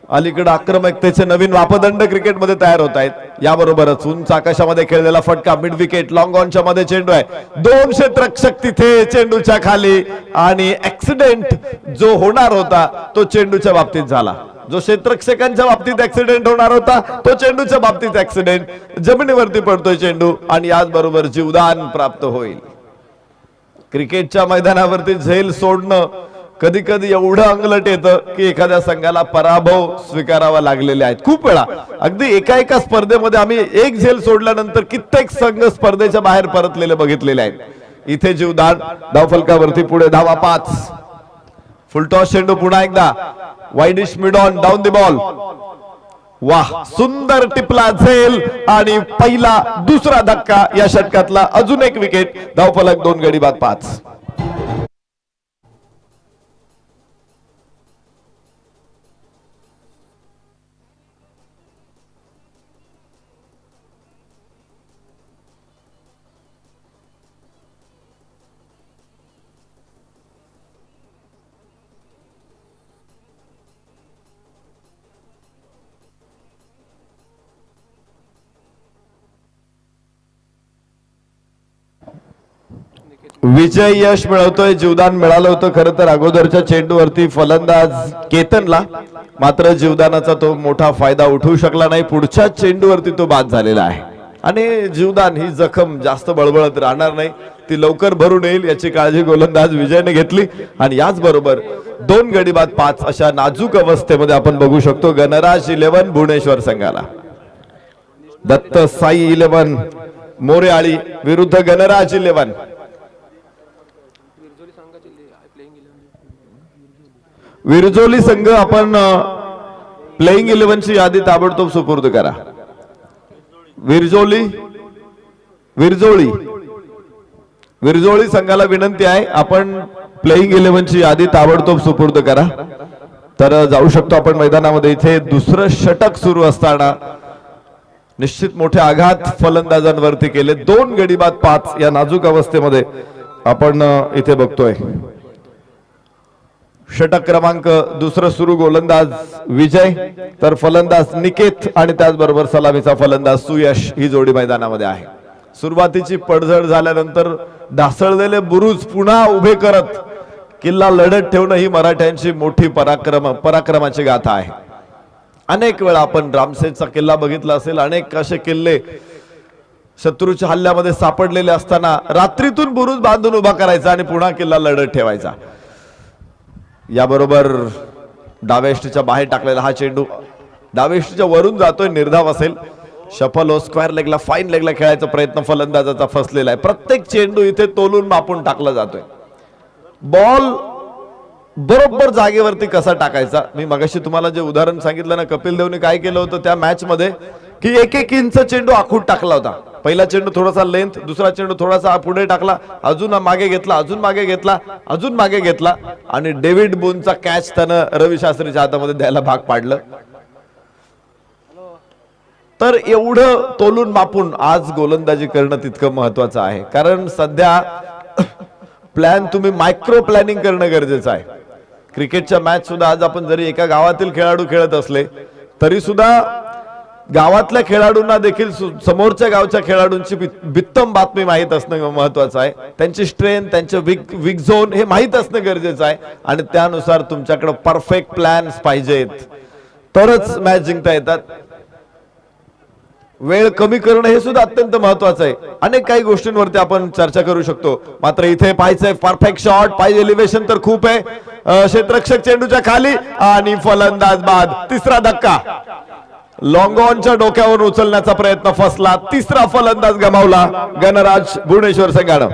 अलीकडे आक्रमकतेचे नवीन मापदंड क्रिकेटमध्ये तयार होत आहेत. याबरोबरच उंच आकाशामध्ये खेळलेला फटका, मिड विकेट, लॉंग ऑनच्या मध्ये चेंडू आहे. 2 क्षेत्ररक्षक तिथे चेंडूच्या खाली आणि ऍक्सिडेंट जो होणार होता तो चेंडूच्या बाबतीत झाला. जो क्षेत्ररक्षकांच्या बाबतीत ऍक्सिडेंट होणार होता तो चेंडूच्या बाबतीत ऍक्सिडेंट. जमिनीवरती पडतोय चेंडू आणि याचबरोबर जीवदान प्राप्त होईल. क्रिकेटच्या मैदानावरती झेल सोडणं कधी कधी एवढं अंगलट येतं की एखाद्या संघाला पराभव स्वीकारावा लागलेले आहेत. खूप वेळा अगदी एका स्पर्धेमध्ये आम्ही एक झेल सोडल्यानंतर कित्येक संघ स्पर्धेच्या बाहेर परतलेले बघितलेले आहेत. इथे जीवदान. धावफलकावरती पुढे धावा 5. फुलटॉस चेंडू पुन्हा एकदा widish mid on, down the ball. वाह, सुंदर टिपला झेल आणि पहिला, दुसरा धक्का या षटकातला. अजून एक विकेट. धावफलक 2 गडी बाद 5. विजय यश मिळवतोय. जीवदान मिळालं होतं खरं तर अगोदरच्या चेंडूवरती फलंदाज केतनला, मात्र जीवदानाचा तो मोठा फायदा उठवू शकला नाही. पुढच्या चेंडूवरती तो बाद झालेला आहे आणि जीवदान ही जखम जास्त बळबळत राहणार नाही, ती लवकर भरून येईल याची काळजी गोलंदाज विजयने घेतली. आणि याच बरोबर 2 गडी बाद 5 अशा नाजूक अवस्थेमध्ये आपण बघू शकतो गणराज 11 भुवनेश्वर संघाला. दत्त साई 11 मोरेआळी विरुद्ध गणराज 11. विरजोली संघ आपण प्लेइंग 11 ची यादी ताबडतोब सुपूर्द करा. विरजोळी संघाला विनंती आहे आपण प्लेइंग 11 ची यादी ताबडतोब सुपूर्द करा. तर जाऊ शकतो आपण मैदानामध्ये. इथे दुसरं षटक सुरू असताना निश्चित मोठे आघात फलंदाजांवरती केले. 2 गडी बाद 5 या नाजूक अवस्थेमध्ये आपण इथे बघतोय. षटक क्रमांक दुसरं सुरू गोलंदाज विजय तर फलंदाज निकेत आणि त्याचबरोबर सलामीचा फलंदाज सुयश ही जोडी मैदानामध्ये आहे. सुरुवातीची पडझड झाल्यानंतर ढासळलेले बुरुज पुन्हा उभे करत किल्ला लढत ठेवणं ही मराठ्यांची मोठी पराक्रमाची गाथा आहे. अनेक वेळा आपण रामसेनचा किल्ला बघितला असेल. अनेक असे किल्ले शत्रूच्या हल्ल्यामध्ये सापडलेले असताना रात्रीतून बुरुज बांधून उभा करायचा आणि पुन्हा किल्ला लढत ठेवायचा. याबरोबर डावेष्टीच्या बाहेर टाकलेला हा चेंडू डावेष्टीच्या वरून जातोय. निर्धाव असेल. शफल हो स्क्वेअर लेगला फाईन लेगला खेळायचा प्रयत्न फलंदाजाचा फसलेला आहे. प्रत्येक चेंडू इथे तोलून मापून टाकला जातोय. बॉल बरोबर जागेवरती कसा टाकायचा. मी मगाशी तुम्हाला जे उदाहरण सांगितलं ना, कपिल देवने काय केलं होतं त्या मॅच मध्ये की 1-1 इंच चेंडू आखून टाकला होता. पहिला चेंडू थोडासा लेंथ, दुसरा चेंडू थोडासा पुढे टाकला, अजून मागे घेतला, अजून मागे घेतला, अजून मागे घेतला आणि डेव्हिड बोनचा कॅच त्यानं रवी शास्त्रीच्या हातामध्ये द्यायला भाग पाडलं. तर एवढं तोलून मापून आज गोलंदाजी करणं तितकं महत्वाचं आहे. कारण सध्या प्लॅन तुम्ही मायक्रो प्लॅनिंग करणं गरजेचं आहे. क्रिकेटच्या मॅच सुद्धा आज आपण जरी एका गावातील खेळाडू खेळत असले तरी सुद्धा गावातल्या खेळाडूंना देखील समोरच्या गावच्या खेळाडूंची बित्तम बातमी माहीत असणं महत्वाचं आहे. त्यांची स्ट्रेंथ, त्यांचे वीक झोन हे माहीत असणं गरजेचं आहे आणि त्यानुसार तुमच्याकडे परफेक्ट प्लॅन्स पाहिजेत तरच मॅच जिंकता येतात. वेळ कमी करणं हे सुद्धा अत्यंत महत्वाचं आहे. अनेक काही गोष्टींवरती आपण चर्चा करू शकतो. मात्र इथे पाहायचंय परफेक्ट शॉट. पाहिजे एलिव्हेशन तर खूप आहे. क्षेत्ररक्षक चेंडूच्या खाली आणि फलंदाज बाद. तिसरा धक्का लॉंग ऑनच्या डोक्यावर उचलण्याचा प्रयत्न फसला. तिसरा फलंदाज गमावला गणराज भुवनेश्वर संघानं.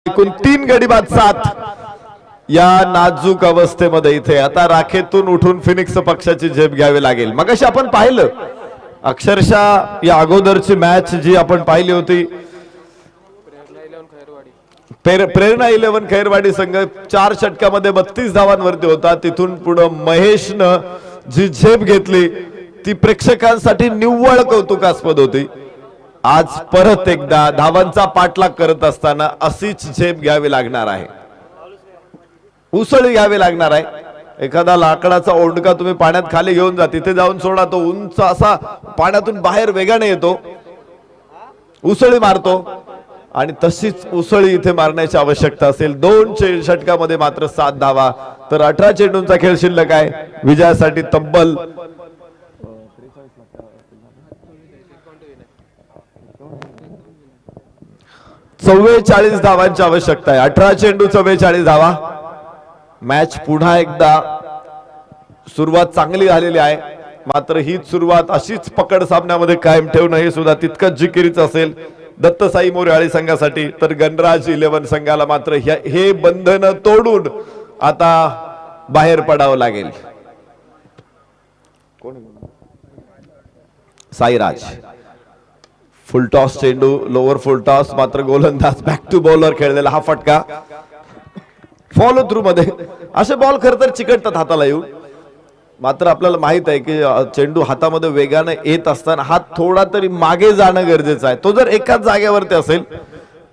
एकूण 3 गडी बाद 7 या नाजूक अवस्थेमध्ये इथे आता राखेतून उठून फिनिक्स पक्षाची झेप घ्यावी लागेल. मगाशी आपण पाहिलं अक्षरशः या अगोदरची मॅच जी आपण पाहिली होती, प्रेरणा 11 खैरवाडी संघ 4 षटकामध्ये 32 धावांवरती होता. तिथून पुढे महेशनं जी झेप घेतली ती प्रेक्षकांसाठी निव्वळ कौतुकास्पद होती. आज परत एकदा धावांचा पाठलाग करत असताना अशीच झेप घ्यावी लागणार आहे. उसळी घ्यावी लागणार आहे. एखादा लाकडाचा ओंडका तुम्ही पाण्यात खाली घेऊन जा, तिथे जाऊन सोडा, तो उंच असा पाण्यातून बाहेर वेगाने येतो, उसळी मारतो आणि तशीच उसळी इथे मारण्याची आवश्यकता असेल. 2 षटकामध्ये मात्र 7 धावा. तर 18 चेंडूंचा खेळ शिल्लक आहे. विजयासाठी तब्बल 44 धावांची आवश्यकता आहे. 18 चेंडू 44 धावा. मॅच पुन्हा एकदा सुरुवात चांगली झालेली आहे. मात्र हीच सुरुवात अशीच पकड सामन्यामध्ये कायम ठेवणं हे सुद्धा तितकंच जिकिरीचं असेल दत्तसाई मोरयाळी संघासाठी. तर गणराज 11 संघाला मात्र हे बंधन तोडून आता बाहेर पडावं लागेल. साईराज फुल टॉस चेंडू, लोअर फुल टॉस, मात्र गोलंदाज बॅक टू बॉलर खेळलेला हा फटका. फॉलो थ्रू मध्ये असे बॉल खर तर चिकटतात हाताला येऊन. मात्र आपल्याला माहित आहे की चेंडू हातामध्ये वेगाने येत असताना हात थोडा तरी मागे जाणं गरजेचं आहे. तो जर एकाच जागेवरती असेल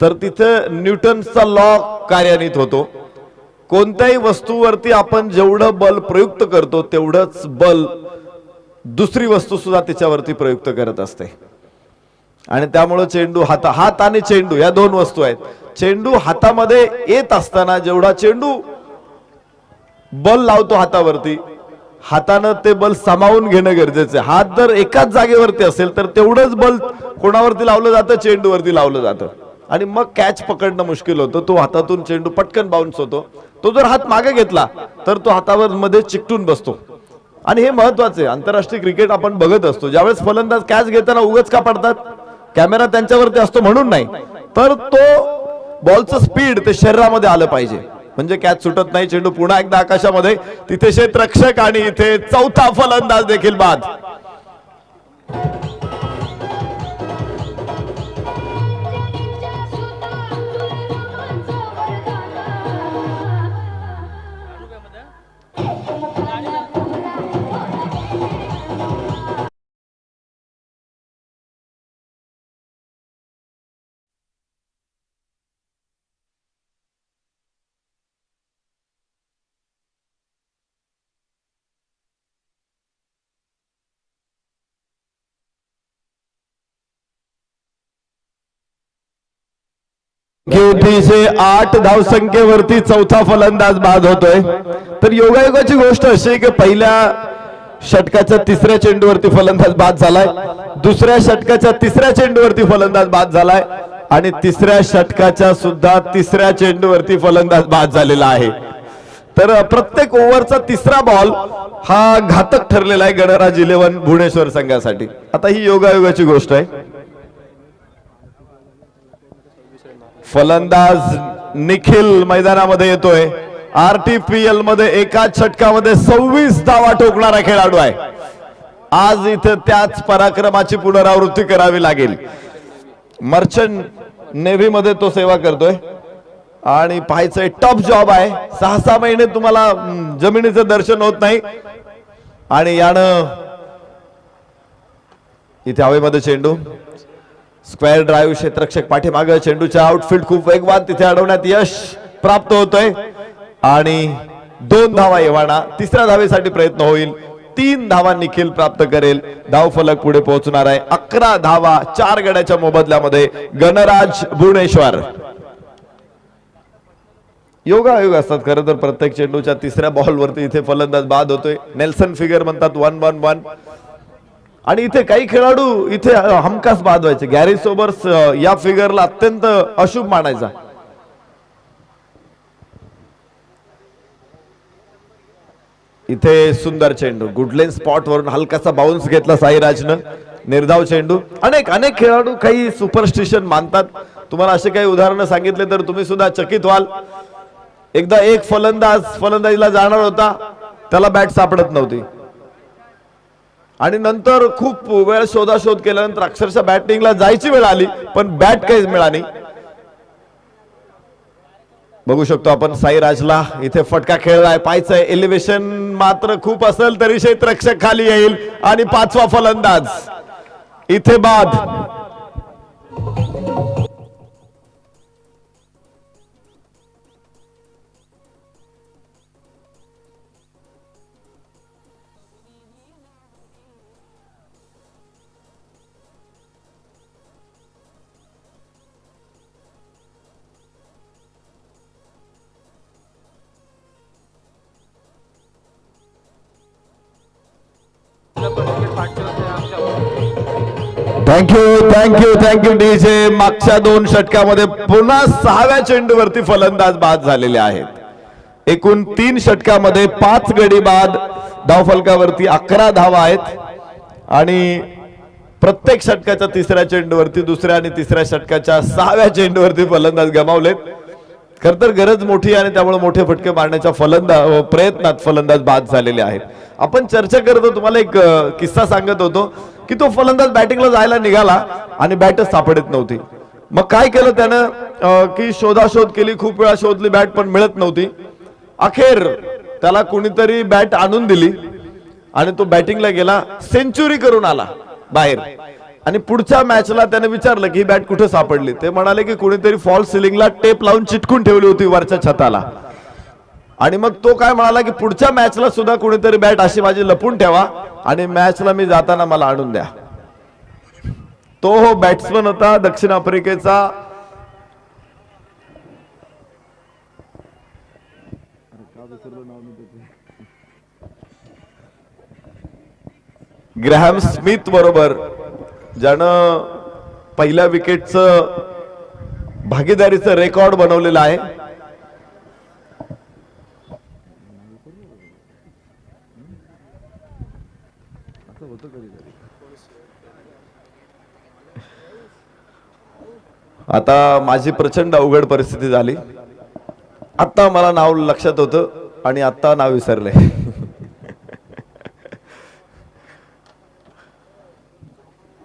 तर तिथे न्यूटनचा लॉ कार्यान्वित होतो. कोणत्याही वस्तूवरती आपण जेवढं बल प्रयुक्त करतो तेवढंच बल दुसरी वस्तू सुद्धा त्याच्यावरती प्रयुक्त करत असते. आणि त्यामुळे चेंडू हात आणि चेंडू या 2 वस्तू आहेत. चेंडू हातामध्ये येत असताना जेवढा चेंडू बल लावतो हातावरती, हातानं ते बल सामावून घेणं गरजेचं आहे. हात जर एकाच जागेवरती असेल तर तेवढंच बल कोणावरती लावलं जातं, चेंडूवरती लावलं जातं आणि मग कॅच पकडणं मुश्किल होतं. तो हातातून चेंडू पटकन बाउन्स होतो. तो जर हात मागे घेतला तर तो हातावर मध्ये चिकटून बसतो. आणि हे महत्वाचे आंतरराष्ट्रीय क्रिकेट आपण बघत असतो. ज्यावेळेस फलंदाज कॅच घेताना उगाच का पडतात, कॅमेरा त्यांच्यावरती असतो म्हणून नाही, तर तो बॉलचं स्पीड ते शरीरामध्ये आलं पाहिजे, म्हणजे कॅच सुटत नाही. चेंडू पुन्हा एकदा आकाशामध्ये, तिथे क्षेत्ररक्षक आणि इथे चौथा फलंदाज देखील बाद. गेटीचे 8 धावसंख्येवरती चौथा फलंदाज बाद होतोय. तर योगायोगाची गोष्ट अशी आहे की पहिल्या षटकाच्या तिसऱ्या चेंडूवरती फलंदाज बाद झालाय, दुसऱ्या षटकाच्या तिसऱ्या चेंडूवरती फलंदाज बाद झालाय आणि तिसऱ्या षटकाच्या सुद्धा तिसऱ्या चेंडूवरती फलंदाज बाद झालेला आहे. तर प्रत्येक ओव्हरचा तिसरा बॉल हा घातक ठरलेला आहे गणराज 11 भुवनेश्वर संघासाठी. आता ही योगायोगाची गोष्ट आहे. फलंदाज निखिल मैदानामध्ये येतोय. RTPL मध्ये एकाच षटकामध्ये 26 धावा ठोकणारा खेळाडू आहे. आज इथे त्याच पराक्रमाची पुनरावृत्ती करावी लागेल. मर्चंट नेव्ही मध्ये तो सेवा करतोय आणि पाहायचंय टफ जॉब आहे. 6-6 महिने तुम्हाला जमिनीचं दर्शन होत नाही आणि यानं इथे हवेमध्ये चेंडू स्क्वेअर ड्राईव्ह, क्षेत्ररक्षक पाठीमागे, चेंडूच्या आउटफील्ड खूप वेगवान तिथे अडवण्यात यश प्राप्त होतोय आणि 2 धावा एव्हाना. तिसऱ्या धावेसाठी प्रयत्न होईल. 3 धावा निखिल प्राप्त करेल. धाव फलक पुढे पोहोचणार आहे. 11 धावा 4 गड्याच्या मोबदल्यामध्ये गणराज भुवनेश्वर. योगायोग असतात खरं तर प्रत्येक चेंडूच्या तिसऱ्या बॉलवरती इथे फलंदाज बाद होतोय. नेल्सन फिगर म्हणतात 1-1-1 आणि इथे काही खेळाडू इथे हमखास बाद व्हायचे. गॅरी सोबर्स या फिगरला अत्यंत अशुभ मानायचा. इथे सुंदर चेंडू गुडलेन स्पॉट वरून हलकासा बाउन्स घेतला साईराजनं. निर्धाव चेंडू. अनेक खेळाडू काही सुपरस्टिशन मानतात. तुम्हाला असे काही उदाहरणं सांगितले तर तुम्ही सुद्धा चकित व्हाल. एकदा एक फलंदाजीला जाणार होता, त्याला बॅट सापडत नव्हती आणि नंतर खूप वेळ शोधाशोध केल्यानंतर अक्षरशः बॅटिंगला जायची वेळ आली पण बॅट काहीच मिळाली. बघू शकतो आपण साईराजला इथे फटका खेळलाय. पाहायचंय एलिव्हेशन मात्र खूप असेल तरी क्षेत्ररक्षक खाली येईल आणि 5वा फलंदाज इथे बाद. Thank you DJ. मागच्या 2 षटकामध्ये पुन्हा 6व्या चेंडूवरती फलंदाज बाद झालेले आहेत. एकूण 3 षटकामध्ये 5 गडी बाद. धावफलकावरती 11 धावा आहेत आणि प्रत्येक षटकाच्या तिसऱ्या चेंडूवरती, दुसऱ्या आणि तिसऱ्या षटकाच्या 6व्या चेंडूवरती फलंदाज गमावलेत. खर तर गरज मोठी आणि त्यामुळे मोठे फटके मारण्याच्या प्रयत्नात फलंदाज बाद झालेले आहेत. आपण चर्चा करतो, तुम्हाला एक किस्सा सांगत होतो की तो फलंदाज बॅटिंगला जायला निघाला आणि बॅटच सापडत नव्हती. मग काय केलं त्यानं की शोधाशोध केली, खूप वेळा शोधली बॅट पण मिळत नव्हती. अखेर त्याला कुणीतरी बॅट आणून दिली आणि तो बॅटिंगला गेला, सेंचुरी करून आला बाहेर. आणि पुढच्या मॅचला त्याने विचारलं की ही बॅट कुठे सापडली. ते म्हणाले की कुणीतरी फॉल सिलिंगला टेप लावून चिटकून ठेवली होती वरच्या छताला. आणि मग तो काय म्हणाला की पुढच्या मॅचला सुद्धा कुणीतरी बॅट अशी माझी लपून ठेवा आणि मॅचला मी जाताना मला आणून द्या. तो बॅट्समन होता दक्षिण आफ्रिकेचा ग्रॅहम स्मिथ बरोबर, ज्यानं पहिल्या विकेटचं भागीदारीचं रेकॉर्ड बनवलेलं आहे. आता माझी प्रचंड अवघड परिस्थिती झाली. आता मला नाव लक्षात होतं आणि आता नाव विसरले.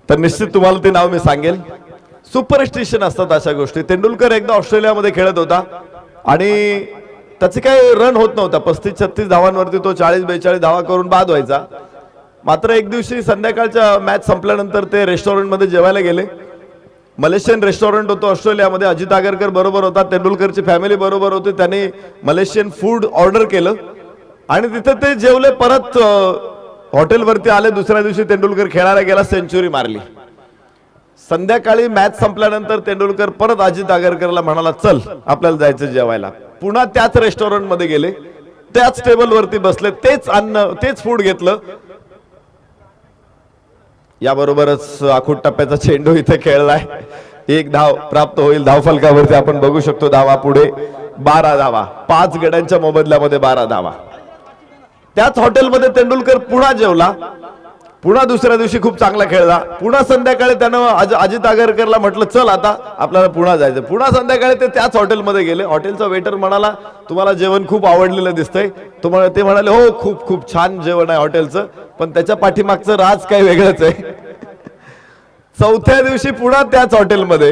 तर निश्चित तुम्हाला ते नाव मी सांगेल. सुपरस्टिशन असतात अशा गोष्टी. तेंडुलकर एकदा ऑस्ट्रेलियामध्ये खेळत होता आणि त्याचे काही रन होत नव्हता. 35-36 धावांवरती तो 40-42 धावा करून बाद व्हायचा. मात्र एक दिवशी संध्याकाळच्या मॅच संपल्यानंतर ते रेस्टॉरंटमध्ये जेवायला गेले. मलेशियन रेस्टॉरंट होतं ऑस्ट्रेलियामध्ये. अजित आगरकर बरोबर होता, तेंडुलकरची फॅमिली बरोबर होती. त्यांनी मलेशियन फूड ऑर्डर केलं आणि तिथे ते जेवले. परत हॉटेलवरती आले. दुसऱ्या दिवशी तेंडुलकर खेळायला गेला, सेंचुरी मारली. संध्याकाळी मॅच संपल्यानंतर तेंडुलकर परत अजित आगरकरला म्हणाला, चल आपल्याला जायचं जेवायला. पुन्हा त्याच रेस्टॉरंटमध्ये गेले, त्याच टेबलवरती बसले, तेच अन्न तेच फूड घेतलं. याबरोबरच आखूड टप्प्याचा चेंडू इथे खेळलाय. 1 धाव प्राप्त होईल. धावफलकावरती आपण बघू शकतो धावा पुढे 12 धावा. 5 गड्यांच्या मोबदल्यामध्ये 12 धावा. त्याच हॉटेलमध्ये तेंडुलकर पुन्हा जेवला. पुन्हा दुसऱ्या दिवशी खूप चांगला खेळला. पुन्हा संध्याकाळी त्यानं अजित आगरकरला म्हटलं, चल आता आपल्याला पुन्हा जायचं. पुन्हा संध्याकाळी ते त्याच हॉटेलमध्ये गेले. हॉटेलचा वेटर म्हणाला, तुम्हाला जेवण खूप आवडलेलं दिसतंय. ते म्हणाले, हो खूप खूप छान जेवण आहे हॉटेलचं, पण त्याच्या पाठीमागचं राज काही वेगळंच आहे. चौथ्या दिवशी पुन्हा त्याच हॉटेलमध्ये,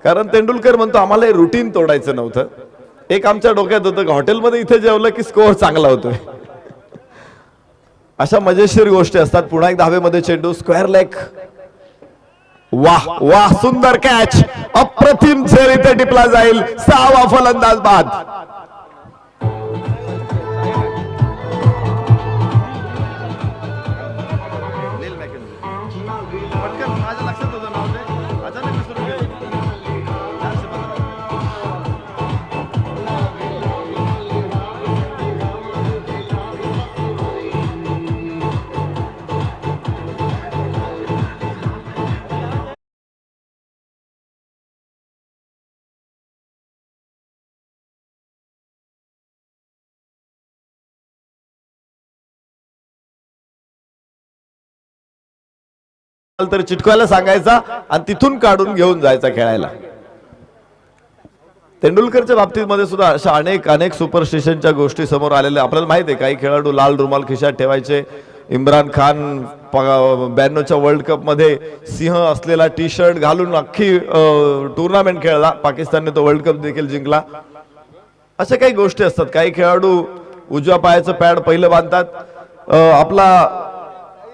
कारण तेंडुलकर म्हणतो आम्हाला हे रुटीन तोडायचं नव्हतं. एक आमच्या डोक्यात होतं की हॉटेलमध्ये इथे जेवलं की स्कोअर चांगला होतोय. अशा मजेशीर गोष्टी असतात. पुन्हा एक धावेमध्ये चेंडू, स्क्वेअर लेग. वाह वाह, सुंदर कॅच. अप्रतिम झेल इथे टिपला जाईल. 6वा फलंदाज बाद. तर चिटकवायला सांगायचा आणि तिथून काढून घेऊन जायचा खेळायला. तेंडुलकरच्या बाबतीत मध्ये सुद्धा अशा अनेक सुपरस्टिशनच्या गोष्टी समोर आलेल्या आपल्याला माहिती आहे. काही खेळाडू लाल रुमाल खिशात ठेवायचे. इम्रान खान 92च्या वर्ल्ड कप मध्ये सिंह असलेला टी शर्ट घालून अख्खी टुर्नामेंट खेळला. पाकिस्तानने तो वर्ल्ड कप देखील जिंकला. अशा काही गोष्टी असतात. काही खेळाडू उजव्या पायाचं पॅड पहिलं बांधतात. आपला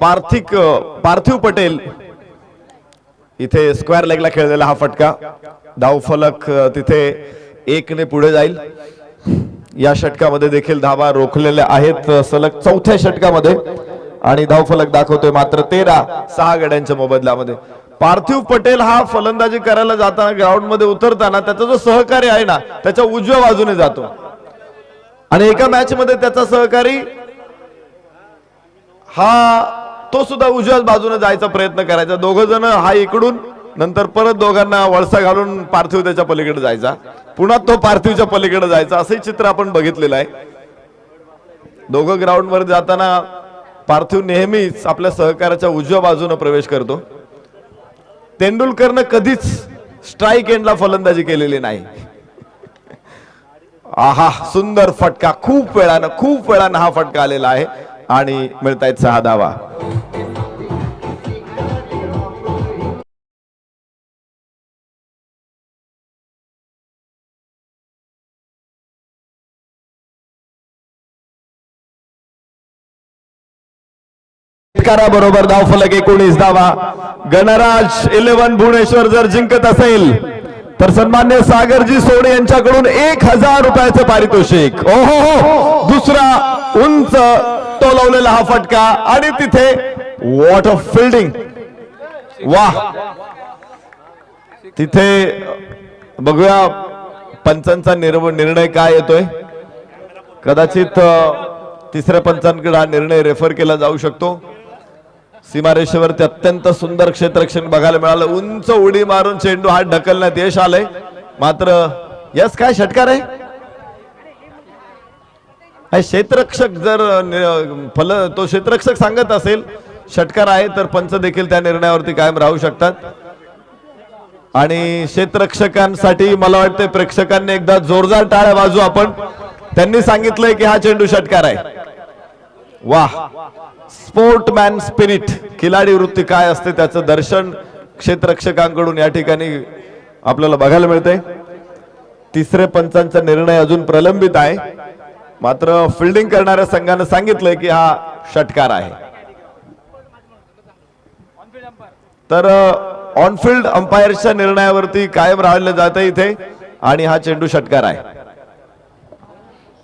पार्थिव पटेल इथे स्क्वेअर लेगला खेळलेला हा फटका. धावफलक तिथे 1 ने पुढे जाईल. या षटकामध्ये देखील धावा रोखलेल्या आहेत सलग 4थ्या षटकामध्ये आणि धावफलक दाखवतोय मात्र 13. 6 गड्यांच्या मोबदल्यामध्ये. पार्थिव पटेल हा फलंदाजी करायला जाताना ग्राउंड मध्ये उतरताना त्याचा जो सहकारी आहे ना त्याच्या उजव्या बाजूने जातो आणि एका मॅच मध्ये त्याचा सहकारी हा तो सुद्धा उजव्याच बाजूने जायचा प्रयत्न करायचा. दोघ जण हा इकडून, नंतर परत दोघांना वळसा घालून पार्थिव त्याच्या पलीकडे जायचा, पुन्हा तो पार्थिवच्या पलीकडे जायचा. असंही चित्र आपण बघितलेलं आहे. दोघं ग्राउंड वर जाताना पार्थिव नेहमीच आपल्या सहकार्याच्या उजव्या बाजूने प्रवेश करतो. तेंडुलकरनं कधीच स्ट्राईक एंडला फलंदाजी केलेली नाही. आहा, सुंदर फटका. खूप वेळानं हा फटका आलेला आहे आणि मिळतायत 6 धावा. बरोबर धावफलक 19 धावा. गणराज 11 भुवनेश्वर जर जिंकत असेल तर सन्मान्य सागरजी सोडे यांच्याकडून 1000 रुपयाचं पारितोषिक. ओहो, दुसरा उंच टोलवलेला हा फटका आणि तिथे वॉट ऑफ फिल्डिंग. वाह, तिथे बघूया पंचांचा निर्णय काय येतोय. कदाचित तिसऱ्या पंचांकडे हा निर्णय रेफर केला जाऊ शकतो. सीमारेषेवरती अत्यंत सुंदर क्षेत्ररक्षण बघायला मिळालं. उंच उडी मारून चेंडू हात ढकलण्यात यश आलंय. मात्र यस काय षटकार आहे. क्षेत्ररक्षक जर तो क्षेत्ररक्षक सांगत असेल षटकार आहे तर पंच देखील त्या निर्णयावरती कायम राहू शकतात. आणि क्षेत्ररक्षकांसाठी मला वाटतं प्रेक्षकांनी एकदा जोरदार टाळ्या वाजू आपण. त्यांनी सांगितलंय की हा चेंडू षटकार आहे. वाह, स्पोर्टमॅन स्पिरिट, खिलाडी वृत्ती काय असते त्याचं दर्शन क्षेत्ररक्षकांकडून या ठिकाणी आपल्याला बघायला मिळते. तिसरे पंचांचा निर्णय अजून प्रलंबित आहे, मात्र फिल्डिंग करणाऱ्या संघाने सांगितलंय की हा षटकार आहे. तर ऑनफिल्ड अंपायरच्या निर्णयावरती कायम राहिलं जातं इथे आणि हा चेंडू षटकार आहे.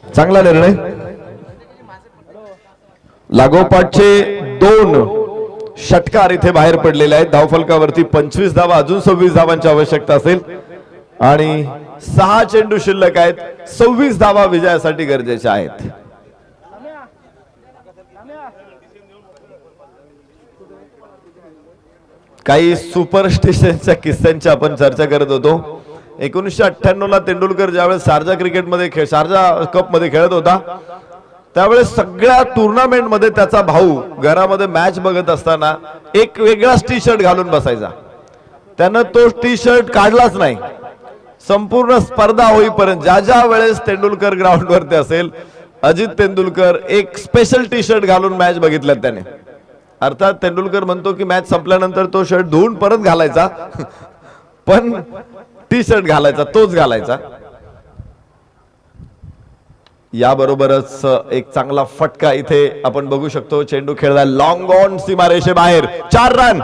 चांगला निर्णय. लागोपाठचे 2 षटकार इथे बाहेर पडलेले आहेत. धावफलकावरती 25 धावा, अजून 26 धावांची आवश्यकता असेल आणि 6 चेंडू शिल्लक आहेत. 26 धावा विजयासाठी गरजेच्या आहेत. काही सुपरस्टिशनच्या किस्स्यांची आपण चर्चा करत होतो. 1998 ला तेंडुलकर ज्यावेळेस शारजा कप मध्ये खेळत होता त्यावेळेस सगळ्या टुर्नामेंट मध्ये त्याचा भाऊ घरामध्ये मॅच बघत असताना एक वेगळाच टी शर्ट घालून बसायचा. त्यानं तो टी शर्ट काढलाच नाही संपूर्ण स्पर्धा होईपर्यंत. ज्या वेळेस तेंडुलकर ग्राउंड वरती असेल, अजित तेंडुलकर एक स्पेशल टी शर्ट घालून मॅच बघितल्यात त्याने. अर्थात तेंडुलकर म्हणतो की मॅच संपल्यानंतर तो शर्ट धुवून परत घालायचा, पण टी शर्ट घालायचा तोच घालायचा. याबरोबरच एक चांगला फटका इथे आपण बघू शकतो. चेंडू खेळला लॉंग ऑन सीमारेषे बाहेर. 4 रन.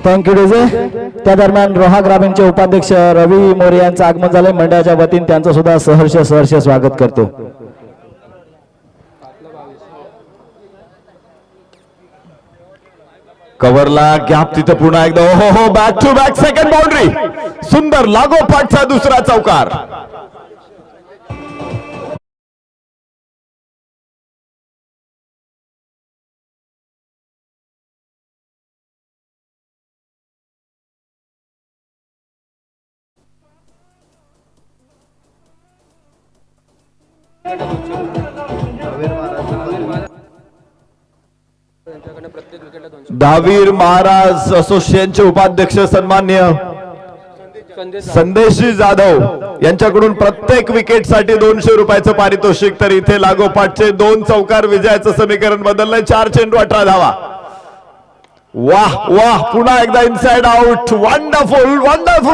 Thank you DJ. त्या दरम्यान रोहा ग्रामीणचे उपाध्यक्ष रवी मोरे यांचं आगमन झालंय. मंडळाच्या वतीने त्यांचं सुद्धा सहर्ष स्वागत करतो. कव्हरला गॅप तिथे पुन्हा एकदा. हो, back to back second boundary. सुंदर लागोपाठचा दुसरा चौकार. दहावीर महाराज असोसिएशनचे उपाध्यक्ष सन्मान्य संदेशजी जाधव यांच्याकडून प्रत्येक विकेट साठी 200 रुपयाचं पारितोषिक. तर इथे लागोपाठचे 2 चौकार विजयाचं समीकरण बदललंय. 4 चेंडू 18 धावा. वाह वाह, पुन्हा एकदा इनसाइड आउट. Wonderful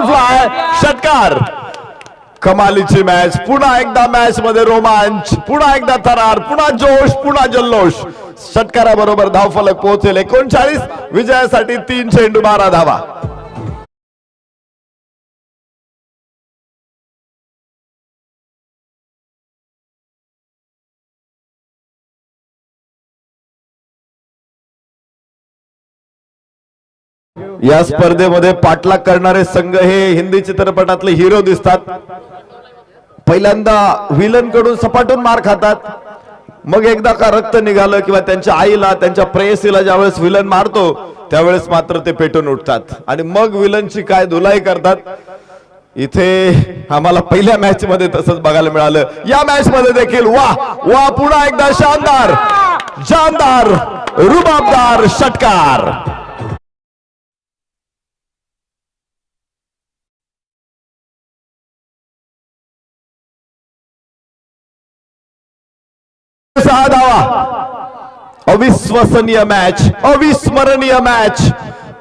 fly. षटकार. कमालीची मॅच. पुन्हा एकदा मॅच मध्ये रोमांच, पुन्हा एकदा थरार, पुन्हा जोश, पुन्हा जल्लोष. षटकाराबरोबर धावफलक पोहोचेल 39. विजयासाठी 3 चेंडू 12 धावा. या स्पर्धेमध्ये पाठलाग करणारे संघ हे हिंदी चित्रपटातले हिरो दिसतात. पहिल्यांदा विलन कडून सपाटून मार खातात, मग एकदा का रक्त निघालं किंवा त्यांच्या आईला, त्यांच्या प्रेयसीला ज्यावेळेस विलन मारतो त्यावेळेस मात्र ते पेटून उठतात आणि मग विलनची काय धुलाई करतात. इथे आम्हाला पहिल्या मॅच मध्ये तसंच बघायला मिळालं. या मॅच मध्ये देखील वा पुन्हा एकदा शानदार रुबाबदार षटकार. सहा धावा. अविश्वसनीय मॅच, अविस्मरणीय मॅच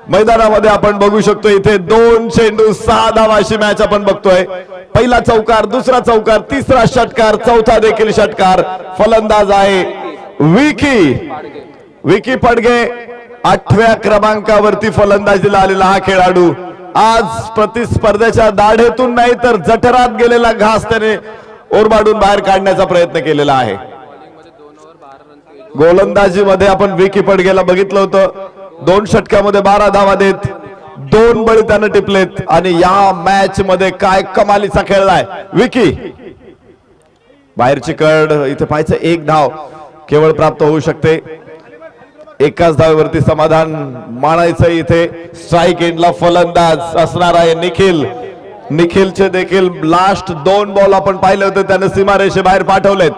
मैदानामध्ये आपण बघू शकतो. इथे 2 चेंडू 6 धावा अशी मॅच आपण बघतोय. पहिला चौकार, दुसरा चौकार, तिसरा षटकार, चौथा देखील षटकार. फलंदाज आहे विकी पडगे. 8व्या क्रमांकावरती फलंदाजीला आलेला हा खेळाडू आज प्रतिस्पर्ध्याच्या दाढेतून नाही तर जठरात गेलेला घास त्याने ओरबाडून बाहेर काढण्याचा प्रयत्न केलेला आहे. गोलंदाजी मध्ये आपण विकी पडगेला बघितलं होतं. 2 षटकामध्ये 12 धावा देत 2 बळी त्यानं टिपलेत आणि या मॅच मध्ये काय कमालीचा खेळलाय विकी. बाहेरची कड इथे पाहायचं. 1 धाव केवळ प्राप्त होऊ शकते. एकाच धावेवरती समाधान मानायचं. इथे स्ट्राईक एंडला फलंदाज असणार आहे निखिल. निखिलचे देखील लास्ट 2 बॉल आपण पाहिले होते, त्याने सीमारेषेबाहेर पाठवलेत।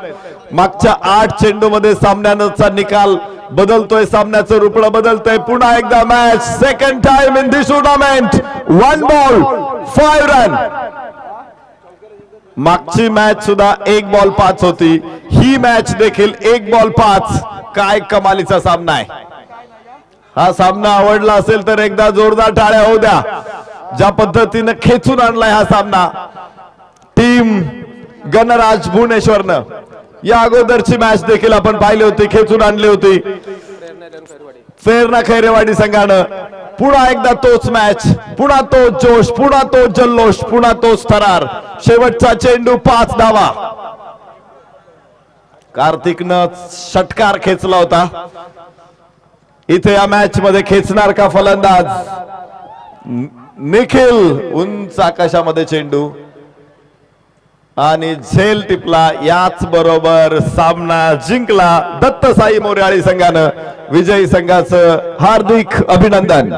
मागच्या 8 चेंडूमध्ये सामन्याचा निकाल बदलतोय, सामन्याचं रूपडं बदलतंय। पुन्हा एकदा match second time in this tournament 1 ball 5 run. मागची मॅच सुद्धा 1 बॉल 5 होती, ही मॅच देखील 1 बॉल 5। काय कमालीचा सामना आहे। हा सामना आवडला असेल तर एकदा जोरदार टाळ्या होऊ द्या। ज्या पद्धतीने खेचून आणलाय हा सामना टीम गणराज भुवनेश्वरनं। या अगोदरची मॅच देखील आपण पाहिली होती, खेचून आणली होती फेरणा खैरेवाडी संघानं। पुन्हा एकदा तोच मॅच, पुन्हा तोच जोश, पुन्हा तोच जल्लोष, पुन्हा तोच थरार। शेवटचा चेंडू 5 धावा। कार्तिकनं षटकार खेचला होता, इथे या मॅच मध्ये खेचणार का फलंदाज निखिल? उंच आकाशामध्ये चेंडू आणि झेल टिपला। याच बरोबर सामना जिंकला दत्त साई मोरयाळी संघानं। विजयी संघाचं हार्दिक अभिनंदन।